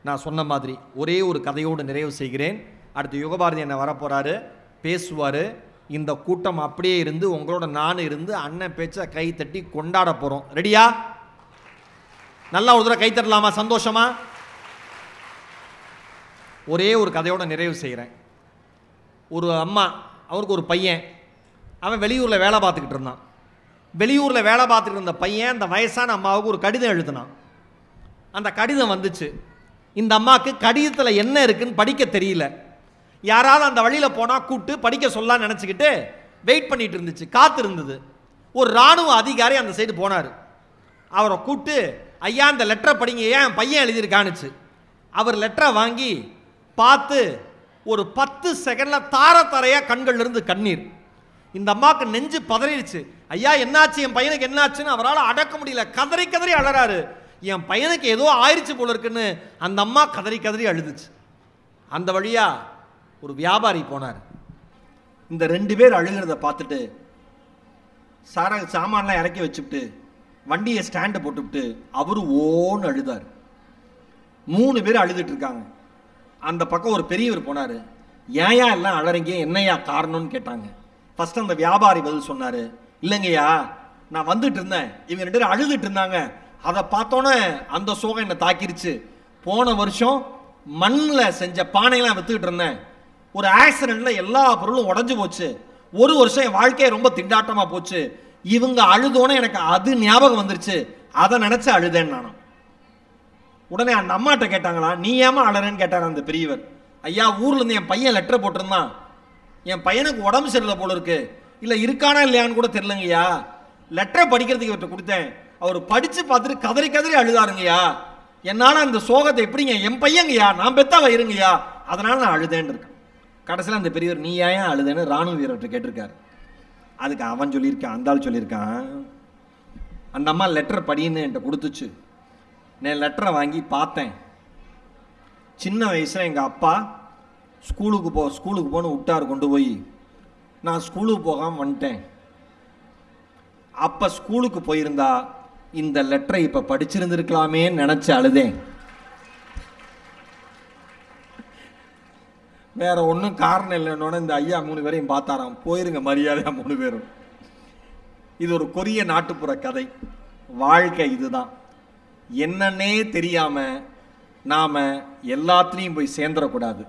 நான் சொன்ன மாதிரி ஒரே ஒரு கதையோடு நிறைவு செய்கிறேன். அடுத்து யுகபாரதி என்ன வரப்போகிறாரு, பேசுவார். இந்த கூட்டம் அப்படியே இருந்து உங்களோட நானும் இருந்து அண்ணன் பேச்சை கை தட்டி கொண்டாட போகிறோம். ரெடியா? நல்லா ஒரு தடவை கை தட்டலாமா? சந்தோஷமா? ஒரே ஒரு கதையோடு நிறைவு செய்கிறேன். ஒரு அம்மா, அவருக்கு ஒரு பையன், அவன் வெளியூரில் வேலை பார்த்துக்கிட்டு இருந்தான். வெளியூரில் வேலை பார்த்துக்கிட்டு இருந்த பையன் அந்த வயசான அம்மாவுக்கு ஒரு கடிதம் எழுதினான். அந்த கடிதம் வந்துச்சு. இந்த அம்மாவுக்கு கடிதத்தில் என்ன இருக்குன்னு படிக்க தெரியல. யாராவது அந்த வழியில் போனால் கூப்பிட்டு படிக்க சொல்லலான்னு நினச்சிக்கிட்டு வெயிட் பண்ணிட்டு இருந்துச்சு, காத்து இருந்தது. ஒரு இராணுவ அதிகாரி அந்த சைடு போனார். அவரை கூப்பிட்டு, ஐயா இந்த லெட்டரை படிங்க, ஏன் பையன் எழுதியிருக்கானுச்சு. அவர் லெட்டரை வாங்கி பார்த்து ஒரு 10 செகண்டில் தார தாரையாக கண்கள்லேருந்து கண்ணீர். இந்த அம்மாவுக்கு நெஞ்சு பதறிடுச்சு. ஐயா என்னாச்சு, என் பையனுக்கு என்னாச்சுன்னு அவரால் அடக்க முடியல, கதறி கதறி அழறாரு. என் பையனுக்கு ஏதோ ஆயிடுச்சு போல இருக்குன்னு அந்த அம்மா கதறி கதறி அழுதுச்சு. அந்த வழியா ஒரு வியாபாரி போனார். இந்த 2 பேர் அழுகிறத பார்த்துட்டு சாமான்லாம் இறக்கி வச்சுட்டு வண்டியை ஸ்டாண்டு போட்டுவிட்டு அவரு ஓன்னு அழுதார். 3 பேர் அழுதுட்டு இருக்காங்க. அந்த பக்கம் ஒரு பெரியவர் போனார். ஏயா எல்லாம் அழறீங்க, என்னையா காரணம்னு கேட்டாங்க. ஃபர்ஸ்ட் அந்த வியாபாரி பதில் சொன்னார், இல்லைங்கய்யா நான் வந்துட்டு இருந்தேன், இவங்க 2 பேரும் அழுதுட்டு இருந்தாங்க, அதை பார்த்தோன்னே அந்த சோகம் என்னை தாக்கிருச்சு. போன வருஷம் மண்ணில் செஞ்ச பானையெல்லாம் வித்துக்கிட்டு இருந்தேன், ஒரு ஆக்சிடென்ட்ல எல்லா பொருளும் உடஞ்சு போச்சு. ஒரு வருஷம் என் வாழ்க்கையை ரொம்ப திண்டாட்டமா போச்சு. இவங்க அழுதோன்னே எனக்கு அது ஞாபகம் வந்துருச்சு, அதை நினைச்சு அழுதேன் நானும். உடனே அந்த அம்மாட்ட கேட்டாங்களா, நீ ஏமா அழறேன்னு கேட்டார் அந்த பெரியவர். ஐயா ஊர்ல இருந்து என் பையன் லெட்டர் போட்டிருந்தான், என் பையனுக்கு உடம்பு சரியில்லை போல இருக்கு, இல்ல இருக்கானா இல்லையான்னு கூட தெரியலங்கய்யா, லெட்டரை படிக்கிறதுக்கு இவர்கிட்ட கொடுத்தேன், அவர் படிச்சு பார்த்துட்டு கதறி கதறி அழுதாருங்கய்யா, என்னால அந்த சோகத்தை எப்படிங்க, என் பையங்கய்யா, நான் பெத்தா இருங்கய்யா, அதனால நான் அழுதேன்னு இருக்கேன். கடைசியில் அந்த பெரியவர் நீ ஏன் அழுதேன்னு ராணுவ வீரர்கிட்ட கேட்டிருக்காரு. அதுக்கு அவன் சொல்லியிருக்கான், அந்த ஆள் சொல்லியிருக்கான், அந்த அம்மா லெட்டர் படின்னு என்கிட்ட கொடுத்துச்சு. நான் லெட்டரை வாங்கி பார்த்தேன். சின்ன வயசில் எங்கள் அப்பா ஸ்கூலுக்கு போகணும் விட்டார் கொண்டு போய். நான் ஸ்கூலுக்கு போகாமல் வந்துட்டேன். அப்போ ஸ்கூலுக்கு போயிருந்தா இந்த லெட்டரை இப்போ படிச்சிருந்துருக்கலாமேன்னு நினச்சி அழுதேன். வேற ஒன்றும் காரணம் இல்லைன்னொன்னே இந்த ஐயா 3 பேரையும் பார்த்தாராம். போயிருங்க மரியாதையாக 3 பேரும். இது ஒரு கொரிய நாட்டுப்புற கதை. வாழ்க்கை இதுதான். என்னன்னே தெரியாமல் நாம் எல்லாத்துலேயும் போய் சேர்ந்துடக்கூடாது.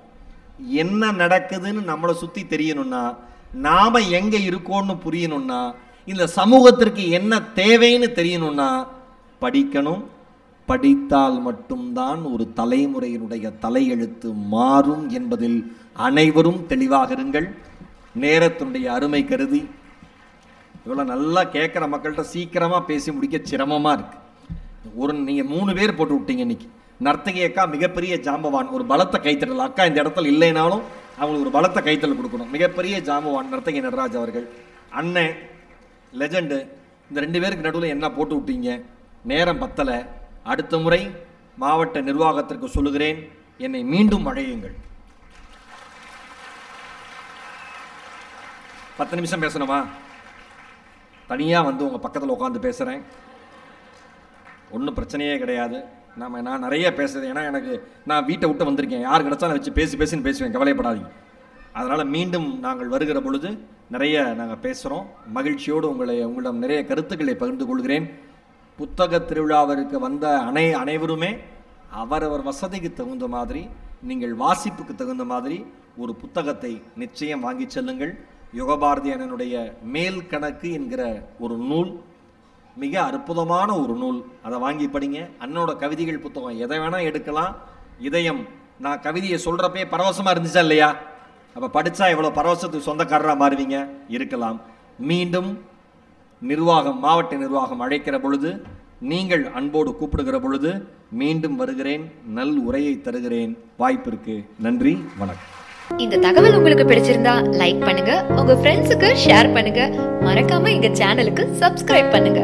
என்ன நடக்குதுன்னு நம்மளை சுற்றி தெரியணும்னா, நாம் எங்கே இருக்கோன்னு புரியணும்னா, இந்த சமூகத்திற்கு என்ன தேவைன்னு தெரியணும்னா படிக்கணும். படித்தால் மட்டும்தான் ஒரு தலைமுறையினுடைய தலையெழுத்து மாறும் என்பதில் அனைவரும் தெளிவாக இருங்கள். நேரத்தினுடைய அருமை கருதி இவ்வளோ நல்லா கேட்குற மக்கள்கிட்ட சீக்கிரமாக பேசி முடிக்க சிரமமாக இருக்குது. நீங்கள் 3 பேர் போட்டு விட்டீங்க இன்னைக்கு. நர்த்தகி அக்கா மிகப்பெரிய ஜாம்பவான், ஒரு பலத்த கைத்தட்டல். அக்கா இந்த இடத்துல இல்லைனாலும் அவங்களுக்கு ஒரு பலத்த கைத்தல் கொடுக்கணும். மிகப்பெரிய ஜாம்பவான் நர்த்தகி நடராஜ் அவர்கள். அண்ணன் லெஜண்டு. இந்த 2 பேருக்கு நடுவில் என்ன போட்டு விட்டீங்க? நேரம் பத்தலை. அடுத்த முறை மாவட்ட நிர்வாகத்திற்கு சொல்லுகிறேன், என்னை மீண்டும் அழையுங்கள். 10 நிமிஷம் பேசணுமா? தனியாக வந்து உங்கள் பக்கத்தில் உட்காந்து பேசுகிறேன். ஒன்றும் பிரச்சனையே கிடையாது. நான் நிறைய பேசுகிறேன். ஏன்னா நான் வீட்டை விட்டு வந்திருக்கேன். யார் கிடச்சாலும் வச்சு பேசின்னு பேசுவேன். கவலைப்படாதீங்க. அதனால் மீண்டும் நாங்கள் வருகிற பொழுது நிறைய நாங்கள் பேசுகிறோம். மகிழ்ச்சியோடு உங்களிடம் நிறைய கருத்துக்களை பகிர்ந்து கொள்கிறேன். புத்தக திருவிழாவிற்கு வந்த அனைவருமே அவரவர் வசதிக்கு தகுந்த மாதிரி, நீங்கள் வாசிப்புக்கு தகுந்த மாதிரி ஒரு புத்தகத்தை நிச்சயம் வாங்கி செல்லுங்கள். யுகபாரதி அண்ணனுடைய மேல் கணக்கு என்கிற ஒரு நூல் மிக அற்புதமான ஒரு நூல். அதை வாங்கி படிங்க. அண்ணனோட கவிதைகள் புத்தகம் எதை வேணால் எடுக்கலாம். இதயம், நான் கவிதையை சொல்கிறப்பே பரவசமாக இருந்துச்சா இல்லையா? அப்போ படித்தா எவ்வளோ பரவசத்துக்கு சொந்தக்காரராக மாறுவீங்க. இருக்கலாம். மீண்டும் மாவட்ட நிர்வாகம் அழைக்கிற பொழுது, நீங்கள் அன்போடு கூப்பிடுகிற பொழுது மீண்டும் வருகிறேன். நல் உரையை தருகிறேன். வாய்ப்பிற்கு நன்றி, வணக்கம். இந்த தகவல் உங்களுக்கு பிடிச்சிருந்தா லைக் பண்ணுங்க, உங்க ஃப்ரெண்ட்ஸுக்கு ஷேர் பண்ணுங்க, மறக்காம எங்க சேனலுக்கு சப்ஸ்கிரைப் பண்ணுங்க.